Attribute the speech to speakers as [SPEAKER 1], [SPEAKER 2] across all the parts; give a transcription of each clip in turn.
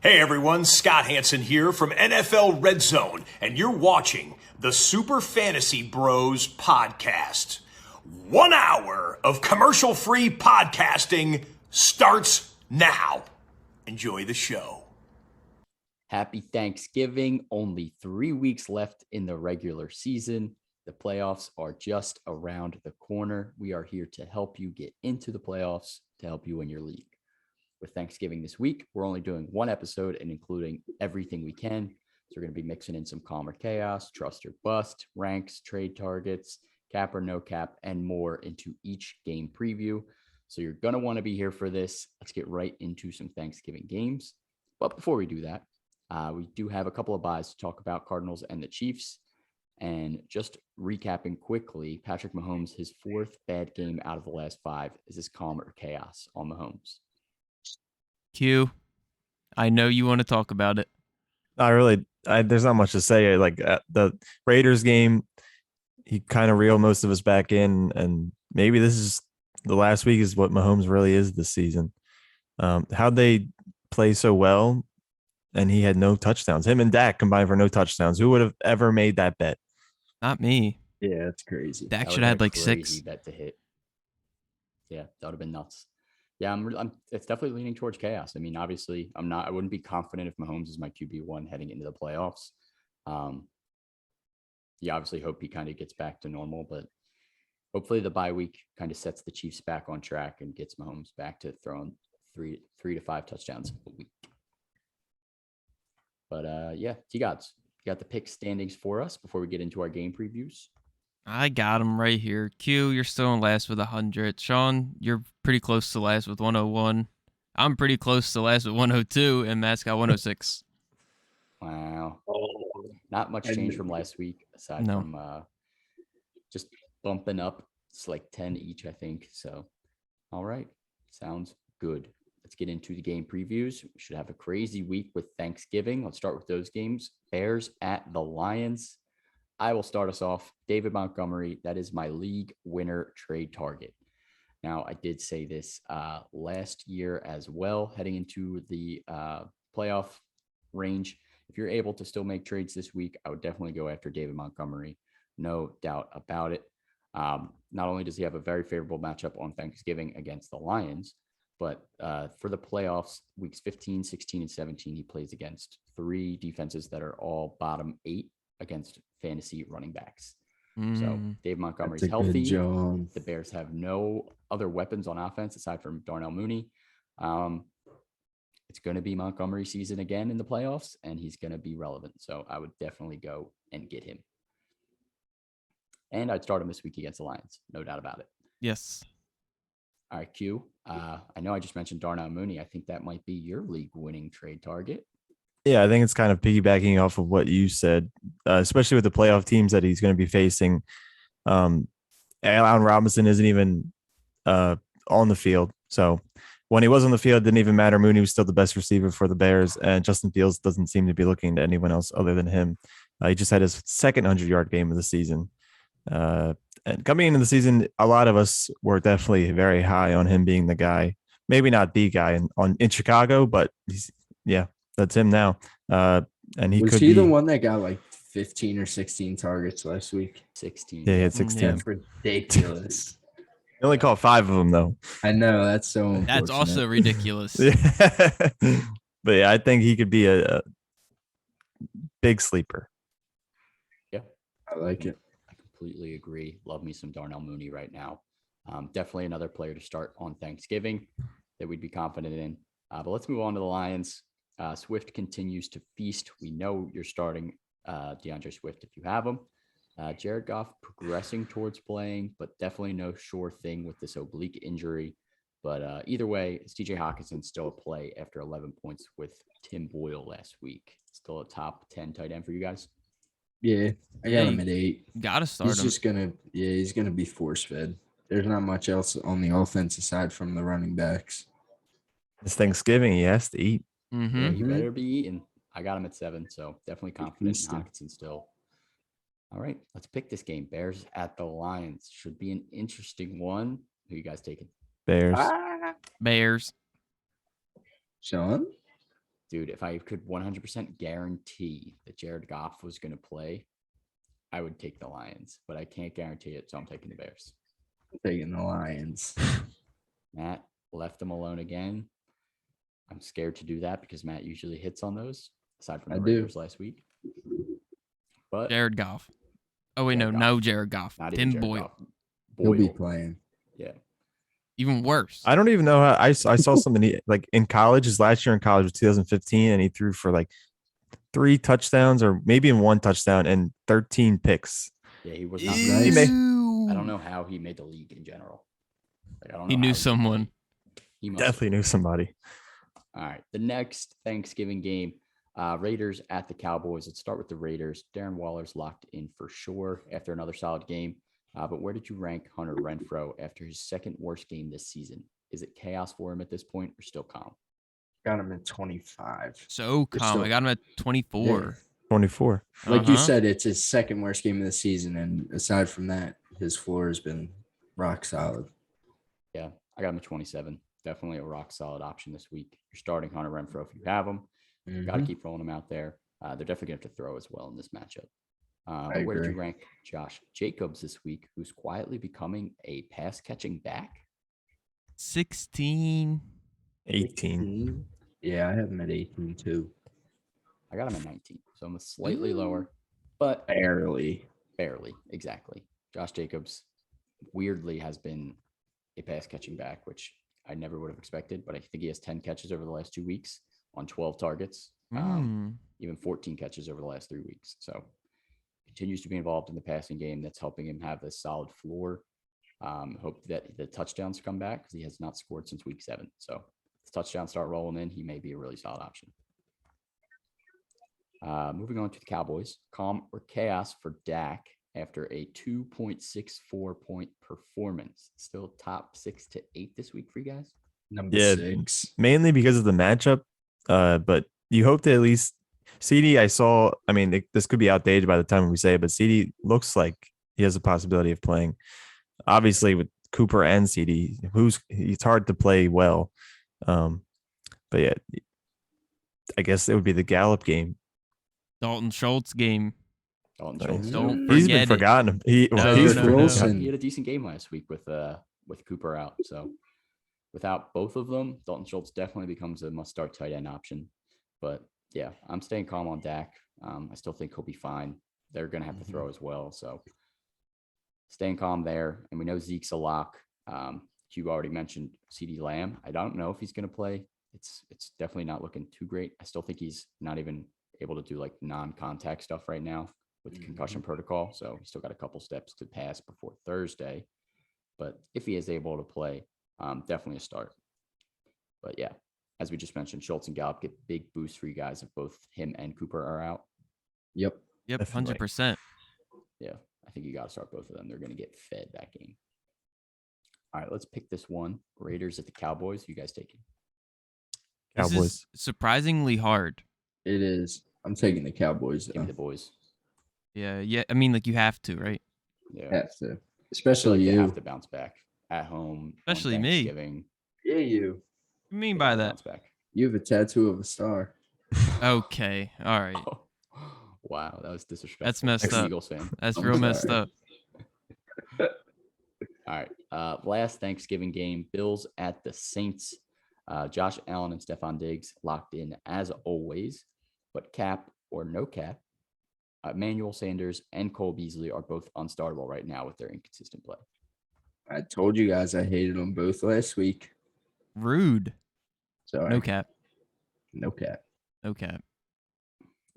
[SPEAKER 1] Hey everyone, Scott Hansen here from NFL Red Zone, and you're watching the Super Fantasy Bros podcast. 1 hour of commercial-free podcasting starts now. Enjoy the show.
[SPEAKER 2] Happy Thanksgiving. Only 3 weeks left in the regular season. The playoffs are just around the corner. We are here to help you get into the playoffs, to help you win your league. With Thanksgiving this week, we're only doing one episode and including everything we can. So we're going to be mixing in some calm or chaos, trust or bust, ranks, trade targets, cap or no cap, and more into each game preview. So you're going to want to be here for this. Let's get right into some Thanksgiving games. But before we do that, we do have a couple of buys to talk about, Cardinals and the Chiefs. And just recapping quickly, Patrick Mahomes, his fourth bad game out of the last 5. Is this calm or chaos on Mahomes?
[SPEAKER 3] Q, I know you want to talk about it.
[SPEAKER 4] There's not much to say. Like the Raiders game, he kind of reeled most of us back in, and maybe this is the last week is what Mahomes really is this season. How'd they play so well, and he had no touchdowns? Him and Dak combined for no touchdowns. Who would have ever made that bet?
[SPEAKER 3] Not me.
[SPEAKER 5] Yeah, that's crazy.
[SPEAKER 3] Dak should have had like 6.
[SPEAKER 2] Bet to hit. Yeah, that would have been nuts. Yeah, it's definitely leaning towards chaos. I mean, obviously, I wouldn't be confident if Mahomes is my QB1 heading into the playoffs. You obviously hope he kind of gets back to normal, but hopefully the bye week kind of sets the Chiefs back on track and gets Mahomes back to throwing 3 to 5 touchdowns a week. But yeah, T-Gods, you got the pick standings for us before we get into our game previews?
[SPEAKER 3] I got him right here. Q, you're still in last with 100. Sean, you're pretty close to last with 101. I'm pretty close to last with 102, and Matt's got 106.
[SPEAKER 2] Wow. Not much change from last week, aside from just bumping up. It's like 10 each, I think. So, all right. Sounds good. Let's get into the game previews. We should have a crazy week with Thanksgiving. Let's start with those games. Bears at the Lions. I will start us off. David Montgomery, that is my league winner trade target. Now, I did say this last year as well, heading into the playoff range. If you're able to still make trades this week, I would definitely go after David Montgomery. No doubt about it. Not only does he have a very favorable matchup on Thanksgiving against the Lions, but for the playoffs, weeks 15, 16, and 17, he plays against 3 defenses that are all bottom 8 against fantasy running backs. So Dave Montgomery's healthy. The Bears have no other weapons on offense aside from Darnell Mooney. It's going to be Montgomery season again in the playoffs, and he's going to be relevant. So I would definitely go and get him. And I'd start him this week against the Lions. No doubt about it.
[SPEAKER 3] Yes.
[SPEAKER 2] All right, Q. I know I just mentioned Darnell Mooney. I think that might be your league winning trade target.
[SPEAKER 4] Yeah, I think it's kind of piggybacking off of what you said, especially with the playoff teams that he's going to be facing. Allen Robinson isn't even on the field. So when he was on the field, it didn't even matter. Mooney was still the best receiver for the Bears, and Justin Fields doesn't seem to be looking to anyone else other than him. He just had his second 100-yard game of the season. And coming into the season, a lot of us were definitely very high on him being the guy. Maybe not the guy in Chicago, but that's him now. And he
[SPEAKER 5] was
[SPEAKER 4] could
[SPEAKER 5] he
[SPEAKER 4] be
[SPEAKER 5] the one that got like 15 or 16 targets last week?
[SPEAKER 2] 16.
[SPEAKER 4] Yeah, he had 16.
[SPEAKER 5] That's ridiculous.
[SPEAKER 4] He only caught 5 of them though.
[SPEAKER 5] I know, that's so unfortunate.
[SPEAKER 3] That's also ridiculous.
[SPEAKER 4] But yeah, I think he could be a big sleeper.
[SPEAKER 2] Yeah,
[SPEAKER 5] I like it.
[SPEAKER 2] I completely agree. Love me some Darnell Mooney right now. Definitely another player to start on Thanksgiving that we'd be confident in. But let's move on to the Lions. Swift continues to feast. We know you're starting DeAndre Swift if you have him. Jared Goff progressing towards playing, but definitely no sure thing with this oblique injury. But either way, is TJ Hawkinson still a play after 11 points with Tim Boyle last week? Still a top 10 tight end for you guys?
[SPEAKER 5] Yeah, I got him at 8.
[SPEAKER 3] Gotta start him.
[SPEAKER 5] He's gonna be force fed. There's not much else on the offense aside from the running backs.
[SPEAKER 4] It's Thanksgiving. He has to eat.
[SPEAKER 2] Yeah, he better be eating. I got him at 7, so definitely confident in Hawkinson still. All right, let's pick this game. Bears at the Lions. Should be an interesting one. Who you guys taking?
[SPEAKER 4] Bears.
[SPEAKER 3] Bears.
[SPEAKER 5] Sean?
[SPEAKER 2] Dude, if I could 100% guarantee that Jared Goff was going to play, I would take the Lions, but I can't guarantee it, so I'm taking the Bears.
[SPEAKER 5] Taking the Lions.
[SPEAKER 2] Matt left them alone again. I'm scared to do that because Matt usually hits on those, aside from the Raiders last week. But
[SPEAKER 3] Jared Goff. Oh, wait, no Jared Goff.
[SPEAKER 2] Not
[SPEAKER 3] Tim
[SPEAKER 2] even Jared
[SPEAKER 3] Boyle.
[SPEAKER 2] Goff.
[SPEAKER 5] He'll be playing.
[SPEAKER 2] Yeah.
[SPEAKER 3] Even worse.
[SPEAKER 4] I don't even know how I saw something like in college. His last year in college was 2015, and he threw for like 3 touchdowns or maybe in 1 touchdown and 13 picks.
[SPEAKER 2] Yeah, he was not
[SPEAKER 5] Nice.
[SPEAKER 2] nice. I don't know how he made the league in general. Like, I don't know
[SPEAKER 3] He knew someone.
[SPEAKER 2] He must
[SPEAKER 4] Definitely knew somebody.
[SPEAKER 2] All right. The next Thanksgiving game, Raiders at the Cowboys. Let's start with the Raiders. Darren Waller's locked in for sure after another solid game. But where did you rank Hunter Renfrow after his second worst game this season? Is it chaos for him at this point or still calm?
[SPEAKER 5] Got him at 25.
[SPEAKER 3] So calm. I got him at 24.
[SPEAKER 5] Yeah.
[SPEAKER 4] 24.
[SPEAKER 5] Like you said, it's his second worst game of the season. And aside from that, his floor has been rock solid.
[SPEAKER 2] Yeah, I got him at 27. Definitely a rock solid option this week. You're starting Hunter Renfrow if you have him. Got to keep rolling him out there. They're definitely going to have to throw as well in this matchup. But where did you rank Josh Jacobs this week, who's quietly becoming a pass-catching back?
[SPEAKER 3] 16.
[SPEAKER 4] 18.
[SPEAKER 5] Yeah, I have him at 18 too.
[SPEAKER 2] I got him at 19, so I'm slightly lower, but
[SPEAKER 5] Barely.
[SPEAKER 2] Exactly. Josh Jacobs weirdly has been a pass-catching back, which I never would have expected, but I think he has 10 catches over the last 2 weeks on 12 targets, even 14 catches over the last 3 weeks. So continues to be involved in the passing game. That's helping him have a solid floor. Hope that the touchdowns come back because he has not scored since week 7. So if the touchdowns start rolling in, he may be a really solid option. Moving on to the Cowboys, calm or chaos for Dak after a 2.64 point performance. Still top 6 to 8 this week for you guys?
[SPEAKER 5] Number 6.
[SPEAKER 4] Mainly because of the matchup. But you hope to at least CD. This could be outdated by the time we say it, but CD looks like he has a possibility of playing. Obviously, with Cooper and CD, it's hard to play well. But yeah, I guess it would be the Gallup game.
[SPEAKER 3] Dalton Schultz game.
[SPEAKER 2] Dalton Schultz.
[SPEAKER 3] Don't
[SPEAKER 4] He's
[SPEAKER 3] forget
[SPEAKER 4] been forgotten. He
[SPEAKER 2] He had a decent game last week with Cooper out. So without both of them, Dalton Schultz definitely becomes a must-start tight end option. But yeah, I'm staying calm on Dak. I still think he'll be fine. They're going to have to throw as well. So staying calm there. And we know Zeke's a lock. You already mentioned CeeDee Lamb. I don't know if he's going to play. It's definitely not looking too great. I still think he's not even able to do like non-contact stuff right now with the concussion protocol. So he's still got a couple steps to pass before Thursday. But if he is able to play, definitely a start. But yeah, as we just mentioned, Schultz and Gallup get big boosts for you guys if both him and Cooper are out.
[SPEAKER 3] Yep, 100%.
[SPEAKER 2] Yeah, I think you got to start both of them. They're going to get fed that game. All right, let's pick this one. Raiders at the Cowboys. Who you guys taking?
[SPEAKER 4] Cowboys.
[SPEAKER 3] This is surprisingly hard.
[SPEAKER 5] It is. I'm taking the Cowboys.
[SPEAKER 2] Give me the boys.
[SPEAKER 3] Yeah. I mean, like you have to, right?
[SPEAKER 2] Yeah,
[SPEAKER 5] Have to. Especially
[SPEAKER 2] you
[SPEAKER 5] you.
[SPEAKER 2] have to bounce back at home.
[SPEAKER 3] Especially
[SPEAKER 2] on
[SPEAKER 3] me.
[SPEAKER 2] Thanksgiving.
[SPEAKER 5] Yeah, you.
[SPEAKER 3] What do you mean by that?
[SPEAKER 2] Bounce back.
[SPEAKER 5] You have a tattoo of a star.
[SPEAKER 3] Okay. All right.
[SPEAKER 2] Oh, wow, that was disrespectful.
[SPEAKER 3] That's messed
[SPEAKER 2] As an
[SPEAKER 3] up.
[SPEAKER 2] Eagles fan.
[SPEAKER 3] That's
[SPEAKER 5] I'm
[SPEAKER 3] real messed
[SPEAKER 5] sorry.
[SPEAKER 3] up.
[SPEAKER 2] All right. Last Thanksgiving game, Bills at the Saints. Josh Allen and Stephon Diggs locked in as always, but cap or no cap. Emmanuel Sanders and Cole Beasley are both unstartable right now with their inconsistent play.
[SPEAKER 5] I told you guys I hated them both last week.
[SPEAKER 3] Rude.
[SPEAKER 5] Sorry.
[SPEAKER 3] No cap.
[SPEAKER 5] No cap.
[SPEAKER 3] No cap.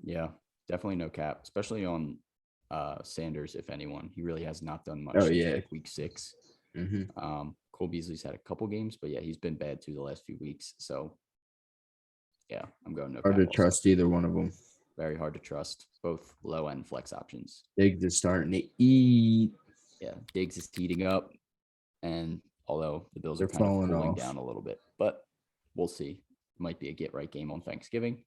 [SPEAKER 2] Yeah, definitely no cap, especially on Sanders, if anyone. He really has not done much
[SPEAKER 5] Oh,
[SPEAKER 2] since
[SPEAKER 5] yeah.
[SPEAKER 2] like week 6.
[SPEAKER 5] Mm-hmm.
[SPEAKER 2] Cole Beasley's had a couple games, but yeah, he's been bad too the last few weeks. So yeah, I'm going no
[SPEAKER 5] Hard
[SPEAKER 2] cap
[SPEAKER 5] to
[SPEAKER 2] also.
[SPEAKER 5] trust either one of them.
[SPEAKER 2] Very hard to trust. Both low end flex options.
[SPEAKER 5] Diggs is starting to eat.
[SPEAKER 2] Yeah, Diggs is heating up, and although the Bills
[SPEAKER 5] They're
[SPEAKER 2] are kind of
[SPEAKER 5] falling
[SPEAKER 2] cooling
[SPEAKER 5] off.
[SPEAKER 2] down a little bit, but we'll see. Might be a get right game on Thanksgiving.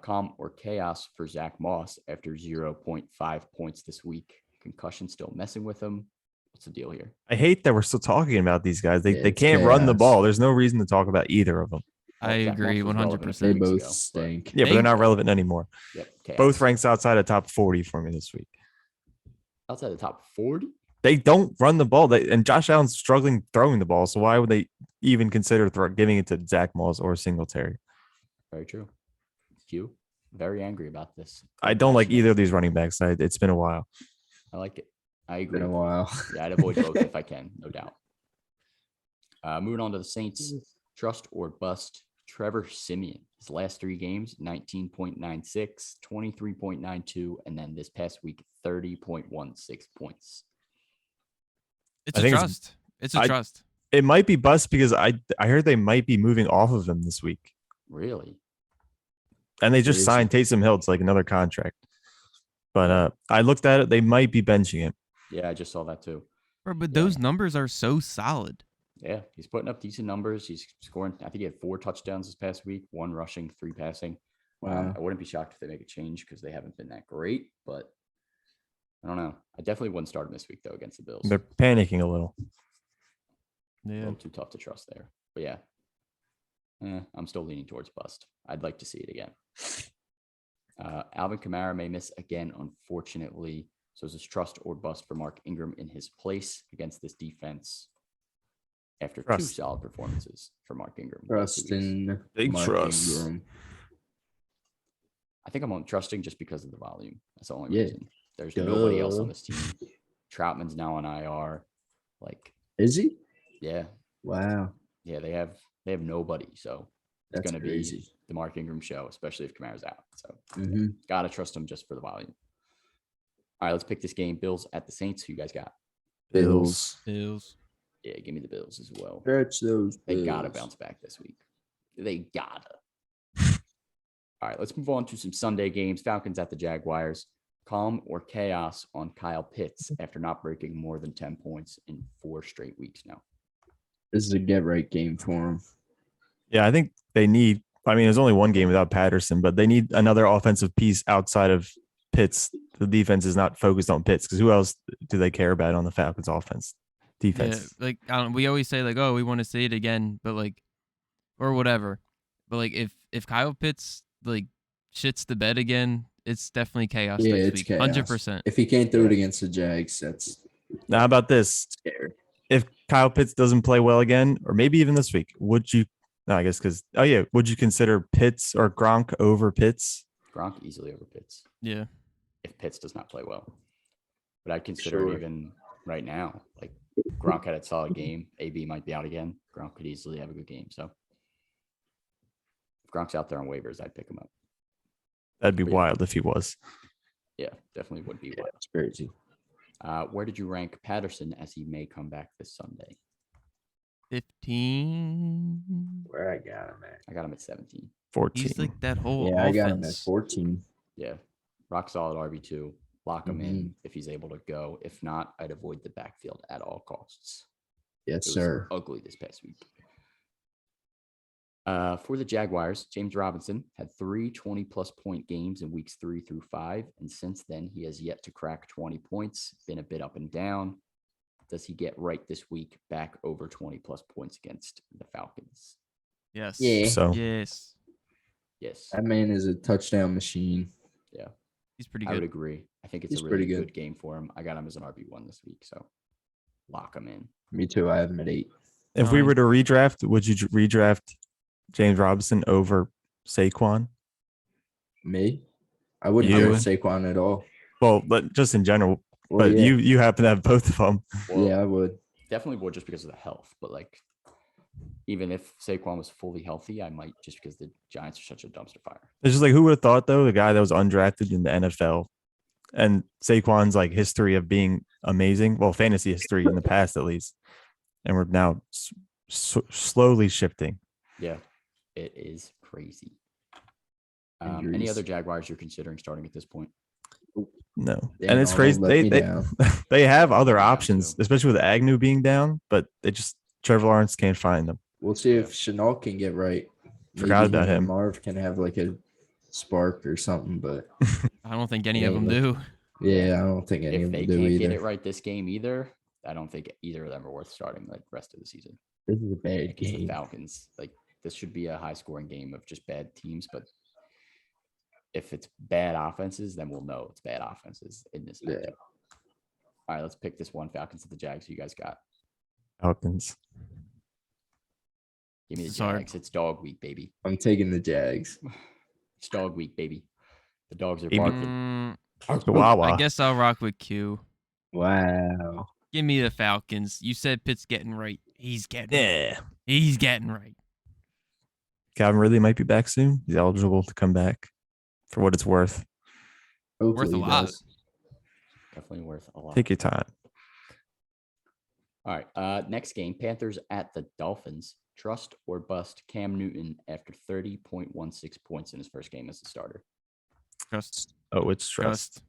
[SPEAKER 2] Calm or chaos for Zach Moss after 0.5 points this week. Concussion still messing with him. What's the deal here?
[SPEAKER 4] I hate that we're still talking about these guys. They
[SPEAKER 5] It's
[SPEAKER 4] can't run the
[SPEAKER 5] chaos.
[SPEAKER 4] ball. There's no reason to talk about either of them.
[SPEAKER 3] I
[SPEAKER 2] Zach
[SPEAKER 3] agree
[SPEAKER 2] Moss was relevant a
[SPEAKER 3] 100%.
[SPEAKER 2] few
[SPEAKER 5] They
[SPEAKER 2] weeks
[SPEAKER 5] both
[SPEAKER 2] ago, but-
[SPEAKER 5] stink.
[SPEAKER 4] Yeah, but they're not relevant anymore.
[SPEAKER 2] Yep. Chaos.
[SPEAKER 4] Both ranks outside of top 40 for me this week.
[SPEAKER 2] Outside the top 40.
[SPEAKER 4] They don't run the ball. And Josh Allen's struggling throwing the ball. So why would they even consider giving it to Zach Moss or Singletary?
[SPEAKER 2] Very true. Q, very angry about this.
[SPEAKER 4] I don't like
[SPEAKER 2] Passionate.
[SPEAKER 4] either of these running backs. It's been a while.
[SPEAKER 2] I like it. I agree.
[SPEAKER 5] Been a while.
[SPEAKER 2] Yeah, I'd avoid both if I can, no doubt. Moving on to the Saints, trust or bust. Trevor Siemian, his last 3 games, 19.96, 23.92, and then this past week, 30.16 points.
[SPEAKER 3] It's
[SPEAKER 4] I
[SPEAKER 3] a
[SPEAKER 4] think
[SPEAKER 3] trust. It's a trust.
[SPEAKER 4] It might be bust because I heard they might be moving off of him this week.
[SPEAKER 2] Really?
[SPEAKER 4] And they just
[SPEAKER 5] Crazy.
[SPEAKER 4] signed Taysom Hill to like another contract. But I looked at it. They might be benching him.
[SPEAKER 2] Yeah, I just saw that too.
[SPEAKER 3] Bro, but those numbers are so solid.
[SPEAKER 2] Yeah, he's putting up decent numbers. He's scoring. I think he had 4 touchdowns this past week, 1 rushing, 3 passing.
[SPEAKER 5] Wow.
[SPEAKER 2] I wouldn't be shocked if they make a change because they haven't been that great. But I don't know. I definitely wouldn't start him this week though against the Bills.
[SPEAKER 4] They're panicking a little.
[SPEAKER 2] A
[SPEAKER 3] Yeah.
[SPEAKER 2] little too tough to trust there. But yeah, I'm still leaning towards bust. I'd like to see it again. Alvin Kamara may miss again, unfortunately. So is this trust or bust for Mark Ingram in his place against this defense after 2 solid performances for Mark Ingram?
[SPEAKER 5] Trust in
[SPEAKER 4] Big
[SPEAKER 5] Mark
[SPEAKER 4] trust.
[SPEAKER 5] Ingram.
[SPEAKER 2] I think I'm on trusting just because of the volume. That's the only
[SPEAKER 5] Yeah.
[SPEAKER 2] reason. There's nobody else
[SPEAKER 5] Duh.
[SPEAKER 2] on this team. Troutman's now on IR. Like,
[SPEAKER 5] Is he?
[SPEAKER 2] yeah,
[SPEAKER 5] Wow.
[SPEAKER 2] yeah, they have nobody. So it's
[SPEAKER 5] That's
[SPEAKER 2] going to
[SPEAKER 5] crazy.
[SPEAKER 2] be the Mark Ingram show, especially if Kamara's out. So
[SPEAKER 5] Mhm.
[SPEAKER 2] gotta trust him just for the volume. All right, let's pick this game. Bills at the Saints. Who you guys got?
[SPEAKER 5] Bills.
[SPEAKER 3] Bills.
[SPEAKER 2] Yeah, give me the Bills as well.
[SPEAKER 5] Stretch those.
[SPEAKER 2] They gotta
[SPEAKER 5] Bills.
[SPEAKER 2] bounce back this week. They gotta. All right, let's move on to some Sunday games. Falcons at the Jaguars. Calm or chaos on Kyle Pitts after not breaking more than 10 points in 4 straight weeks now.
[SPEAKER 5] This is a get right game for him.
[SPEAKER 4] Yeah, I think they need. I mean, there's only one game without Patterson, but they need another offensive piece outside of Pitts. The defense is not focused on Pitts because who else do they care about on the Falcons offense? Defense.
[SPEAKER 3] Yeah, like we always say like, oh, we want to see it again, but like, or whatever. But like, if Kyle Pitts like shits the bed again, it's definitely chaos
[SPEAKER 5] Yeah,
[SPEAKER 3] next
[SPEAKER 5] it's
[SPEAKER 3] week.
[SPEAKER 5] chaos.
[SPEAKER 3] 100%.
[SPEAKER 5] If he can't do it against the Jags, that's
[SPEAKER 4] Now, how about this?
[SPEAKER 5] scary.
[SPEAKER 4] If Kyle Pitts doesn't play well again, or maybe even this week, would you? No, I guess because would you consider Pitts or Gronk over Pitts?
[SPEAKER 2] Gronk easily over Pitts
[SPEAKER 3] Yeah.
[SPEAKER 2] if Pitts does not play well. But I'd consider
[SPEAKER 5] Sure.
[SPEAKER 2] it even right now. Like Gronk had a solid game. AB might be out again. Gronk could easily have a good game. So if Gronk's out there on waivers, I'd pick him up.
[SPEAKER 4] That'd be
[SPEAKER 2] Yeah.
[SPEAKER 4] wild if he was.
[SPEAKER 2] Yeah, definitely would be
[SPEAKER 5] Yeah,
[SPEAKER 2] wild.
[SPEAKER 5] it's crazy.
[SPEAKER 2] Where did you rank Patterson as he may come back this Sunday?
[SPEAKER 3] 15.
[SPEAKER 5] Where I got him at.
[SPEAKER 2] I got him at 17.
[SPEAKER 4] 14.
[SPEAKER 3] He's like that whole
[SPEAKER 5] Yeah, I got him at
[SPEAKER 3] offense.
[SPEAKER 5] 14.
[SPEAKER 2] Yeah, rock solid RB2. Lock him in
[SPEAKER 5] Mm-hmm.
[SPEAKER 2] if he's able to go. If not, I'd avoid the backfield at all costs.
[SPEAKER 5] Yes,
[SPEAKER 2] It was
[SPEAKER 5] sir.
[SPEAKER 2] ugly this past week. For the Jaguars, James Robinson had 3 20-plus point games in weeks 3 through 5, and since then he has yet to crack 20 points. Been a bit up and down. Does he get right this week back over 20-plus points against the Falcons?
[SPEAKER 3] Yes.
[SPEAKER 5] Yeah.
[SPEAKER 4] So
[SPEAKER 3] Yes.
[SPEAKER 2] Yes,
[SPEAKER 5] That man is a touchdown machine.
[SPEAKER 3] He's pretty
[SPEAKER 2] I would
[SPEAKER 3] good.
[SPEAKER 2] agree. I think it's
[SPEAKER 5] He's
[SPEAKER 2] a really
[SPEAKER 5] pretty
[SPEAKER 2] good.
[SPEAKER 5] good.
[SPEAKER 2] Game for him. I got him as an RB1 this week, so lock him in.
[SPEAKER 5] Me too. I have him at 8.
[SPEAKER 4] if we
[SPEAKER 3] Fine.
[SPEAKER 4] were to redraft, would you redraft James Robinson over Saquon?
[SPEAKER 5] Me? I wouldn't
[SPEAKER 4] You
[SPEAKER 5] go
[SPEAKER 4] would?
[SPEAKER 5] Saquon at all.
[SPEAKER 4] Well, but just in general.
[SPEAKER 5] Well,
[SPEAKER 4] But
[SPEAKER 5] yeah.
[SPEAKER 4] you happen to have both of them.
[SPEAKER 2] Well,
[SPEAKER 5] Yeah, I would.
[SPEAKER 2] definitely would just because of the health, but like even if Saquon was fully healthy, I might just because the Giants are such a dumpster fire.
[SPEAKER 4] It's just like who would have thought though, the guy that was undrafted in the NFL and Saquon's like history of being amazing, well, fantasy history in the past at least, and we're now slowly shifting.
[SPEAKER 2] Yeah, it is crazy. Any
[SPEAKER 5] Injuries.
[SPEAKER 2] other Jaguars you're considering starting at this point?
[SPEAKER 4] No,
[SPEAKER 5] Dan
[SPEAKER 4] and it's
[SPEAKER 5] Arnold
[SPEAKER 4] crazy.
[SPEAKER 5] let
[SPEAKER 4] They
[SPEAKER 5] me
[SPEAKER 4] they,
[SPEAKER 5] down.
[SPEAKER 4] they have other
[SPEAKER 2] Yeah,
[SPEAKER 4] options,
[SPEAKER 2] too.
[SPEAKER 4] especially with Agnew being down, but they just Trevor Lawrence can't find them.
[SPEAKER 5] We'll see if Chenault can get right.
[SPEAKER 4] Forgot
[SPEAKER 5] Maybe
[SPEAKER 4] about him.
[SPEAKER 5] Marv can have like a spark or something, but
[SPEAKER 3] I don't think any
[SPEAKER 5] Yeah,
[SPEAKER 3] of them
[SPEAKER 5] look-
[SPEAKER 3] do.
[SPEAKER 5] yeah, I don't think any
[SPEAKER 2] If
[SPEAKER 5] of
[SPEAKER 2] they
[SPEAKER 5] them do
[SPEAKER 2] can't get
[SPEAKER 5] either.
[SPEAKER 2] it right this game either, I don't think either of them are worth starting like the rest of the season.
[SPEAKER 5] This is a bad
[SPEAKER 2] Like, it's the
[SPEAKER 5] game.
[SPEAKER 2] Falcons. Like this should be a high-scoring game of just bad teams. But if it's bad offenses, then we'll know it's bad offenses in this matchup.
[SPEAKER 5] Yeah.
[SPEAKER 2] All right, let's pick this one. Falcons at the Jags. Who you guys got?
[SPEAKER 4] Falcons.
[SPEAKER 2] Give me the
[SPEAKER 3] Sorry.
[SPEAKER 2] Jags. It's dog week, baby.
[SPEAKER 5] I'm taking the Jags.
[SPEAKER 2] It's dog week, baby. The dogs are barking.
[SPEAKER 4] Wawa.
[SPEAKER 3] I guess I'll rock with Q.
[SPEAKER 5] Wow.
[SPEAKER 3] Give me the Falcons. You said Pitt's getting right. He's getting right.
[SPEAKER 4] Yeah.
[SPEAKER 3] He's getting right.
[SPEAKER 4] Calvin Ridley might be back soon. He's eligible to come back for what it's worth.
[SPEAKER 5] Hopefully
[SPEAKER 3] Worth a
[SPEAKER 5] he
[SPEAKER 3] lot.
[SPEAKER 5] does.
[SPEAKER 2] Definitely worth a lot.
[SPEAKER 4] Take your time.
[SPEAKER 2] All right. Next game, Panthers at the Dolphins. Trust or bust Cam Newton after 30.16 points in his first game as a starter.
[SPEAKER 3] Trust.
[SPEAKER 4] Oh, it's trust.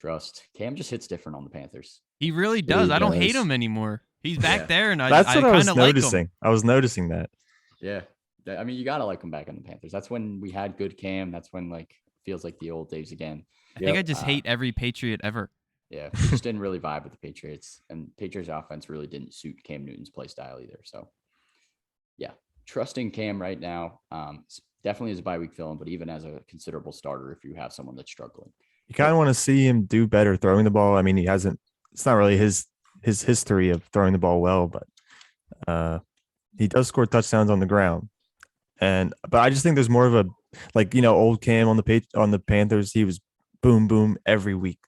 [SPEAKER 2] Trust. Cam just hits different on the Panthers.
[SPEAKER 3] He really does.
[SPEAKER 5] He
[SPEAKER 3] I don't hate
[SPEAKER 5] does.
[SPEAKER 3] him anymore. He's back
[SPEAKER 2] Yeah.
[SPEAKER 3] there, and
[SPEAKER 4] That's what I was
[SPEAKER 3] kind of like him.
[SPEAKER 4] noticing. I was noticing that.
[SPEAKER 2] Yeah. I mean, you got to like him back on the Panthers. That's when we had good Cam. That's when feels like the old days again.
[SPEAKER 3] I think I just hate every Patriot ever.
[SPEAKER 2] Yeah. We just didn't really vibe with the Patriots. And Patriots offense really didn't suit Cam Newton's play style either. So, yeah. Trusting Cam right now. Definitely is a bye week fill-in, but even as a considerable starter if you have someone that's struggling.
[SPEAKER 4] You kind of want to see him do better throwing the ball. I mean, he hasn't. It's not really his history of throwing the ball well, but he does score touchdowns on the ground. But I just think there's more of a old Cam on the Panthers. He was boom boom every week.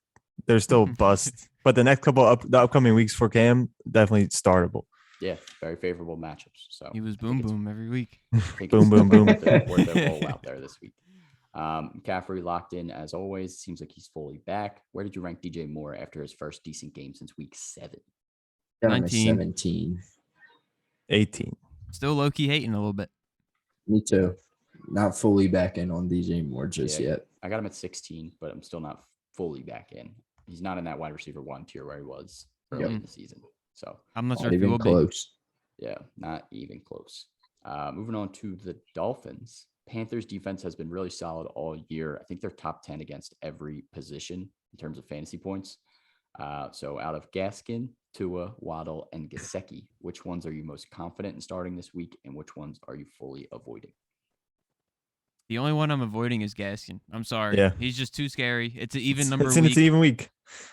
[SPEAKER 4] There's still bust, but the next couple the upcoming weeks for Cam definitely startable.
[SPEAKER 2] Yeah, very favorable matchups. So
[SPEAKER 3] He was boom boom every week.
[SPEAKER 4] Boom, boom, boom.
[SPEAKER 2] Worth their roll out there this week. McCaffrey locked in as always. Seems like he's fully back. Where did you rank DJ Moore after his first decent game since week 7?
[SPEAKER 5] Down to
[SPEAKER 3] 19.
[SPEAKER 5] 17.
[SPEAKER 4] 18.
[SPEAKER 3] Still low key hating a little bit.
[SPEAKER 5] Me too. Not fully back in on DJ Moore just
[SPEAKER 2] Yeah.
[SPEAKER 5] yet.
[SPEAKER 2] I got him at 16, but I'm still not fully back in. He's not in that wide receiver 1 tier where he was early in the season. So
[SPEAKER 3] I'm not
[SPEAKER 5] Not
[SPEAKER 3] sure if he
[SPEAKER 5] even
[SPEAKER 3] will be.
[SPEAKER 5] close.
[SPEAKER 2] yeah, not even close. Moving on to the Dolphins. Panthers defense has been really solid all year. I think they're top 10 against every position in terms of fantasy points. So out of Gaskin, Tua, Waddle, and Gesicki, which ones are you most confident in starting this week, and which ones are you fully avoiding?
[SPEAKER 3] The only one I'm avoiding is Gaskin. I'm sorry.
[SPEAKER 4] Yeah.
[SPEAKER 3] He's just too scary. It's an even number
[SPEAKER 4] It's
[SPEAKER 3] week.
[SPEAKER 4] an even week.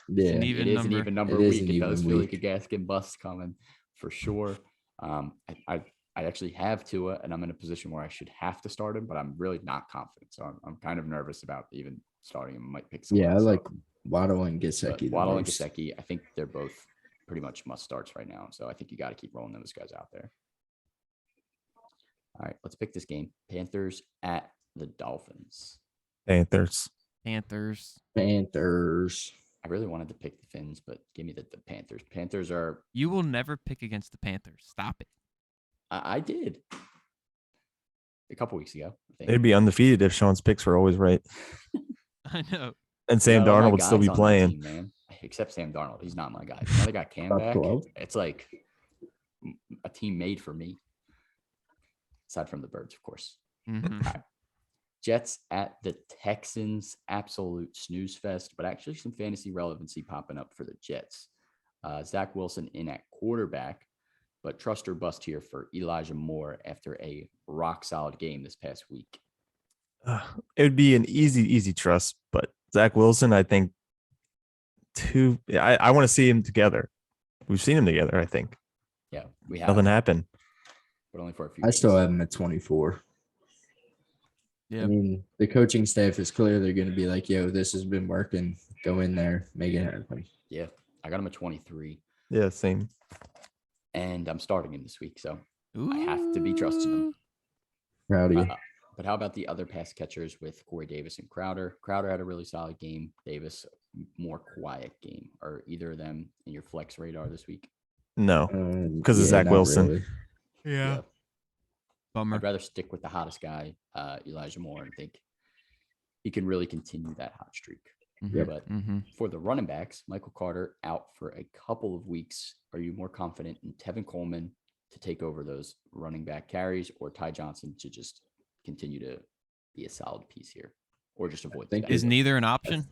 [SPEAKER 5] Yeah.
[SPEAKER 3] an even
[SPEAKER 2] It is
[SPEAKER 3] number.
[SPEAKER 2] an even number
[SPEAKER 5] It is
[SPEAKER 2] week.
[SPEAKER 5] an
[SPEAKER 2] It
[SPEAKER 5] even
[SPEAKER 2] does feel like a
[SPEAKER 5] week.
[SPEAKER 2] Gaskin bust coming for sure. I actually have Tua, and I'm in a position where I should have to start him, but I'm really not confident. So I'm kind of nervous about even starting him. I might pick someone
[SPEAKER 5] Yeah, I
[SPEAKER 2] else
[SPEAKER 5] like
[SPEAKER 2] up.
[SPEAKER 5] Waddle and
[SPEAKER 2] But
[SPEAKER 5] Gesicki. the
[SPEAKER 2] Waddle and
[SPEAKER 5] most.
[SPEAKER 2] Gesicki, I think they're both pretty much must starts right now. So I think you got to keep rolling those guys out there. All right, let's pick this game. Panthers at the Dolphins.
[SPEAKER 4] Panthers.
[SPEAKER 3] Panthers.
[SPEAKER 5] Panthers.
[SPEAKER 2] I really wanted to pick the Fins, but give me the Panthers. Panthers are.
[SPEAKER 3] You will never pick against the Panthers. Stop it.
[SPEAKER 2] I did a couple weeks ago. I think.
[SPEAKER 4] They'd be undefeated if Sean's picks were always right.
[SPEAKER 3] I know.
[SPEAKER 4] And Sam
[SPEAKER 2] Got all my
[SPEAKER 4] Darnold would still
[SPEAKER 2] guys
[SPEAKER 4] be
[SPEAKER 2] on that
[SPEAKER 4] playing.
[SPEAKER 2] team, man. Except Sam Darnold. He's not my guy. Now they got Cam
[SPEAKER 5] Top
[SPEAKER 2] back.
[SPEAKER 5] 12.
[SPEAKER 2] It's like a team made for me. Aside from the Birds, of course.
[SPEAKER 3] Mhm.
[SPEAKER 2] All right. Jets at the Texans. Absolute snooze fest, but actually some fantasy relevancy popping up for the Jets. Zach Wilson in at quarterback, but trust or bust here for Elijah Moore after a rock solid game this past week.
[SPEAKER 4] It would be an easy trust, but Zach Wilson, I think, I want to see him together. We've seen him together, I think.
[SPEAKER 2] Yeah, we have,
[SPEAKER 4] Nothing happened.
[SPEAKER 2] but only for a few.
[SPEAKER 5] I still
[SPEAKER 2] games.
[SPEAKER 5] have him at 24.
[SPEAKER 3] Yeah.
[SPEAKER 5] I mean, the coaching staff is clearly going to be like, yo, this has been working. Go in there, make it happen.
[SPEAKER 2] Yeah, I got him at 23,
[SPEAKER 4] Yeah, same.
[SPEAKER 2] and I'm starting him this week, so I have to be trusting him.
[SPEAKER 5] Proud of you.
[SPEAKER 2] But how about the other pass catchers with Corey Davis and Crowder? Crowder had a really solid game. Davis, more quiet game. Are either of them in your flex radar this week?
[SPEAKER 4] No, because of Zach
[SPEAKER 5] not
[SPEAKER 4] Wilson.
[SPEAKER 5] really.
[SPEAKER 3] Yeah. Bummer.
[SPEAKER 2] I'd rather stick with the hottest guy, Elijah Moore, and think he can really continue that hot streak.
[SPEAKER 3] Mhm.
[SPEAKER 2] But
[SPEAKER 3] Mhm.
[SPEAKER 2] for the running backs, Michael Carter out for a couple of weeks. Are you more confident in Tevin Coleman to take over those running back carries, or Ty Johnson to just continue to be a solid piece here, or just avoid?
[SPEAKER 5] think
[SPEAKER 2] the
[SPEAKER 3] Is
[SPEAKER 2] backfield?
[SPEAKER 3] neither an option?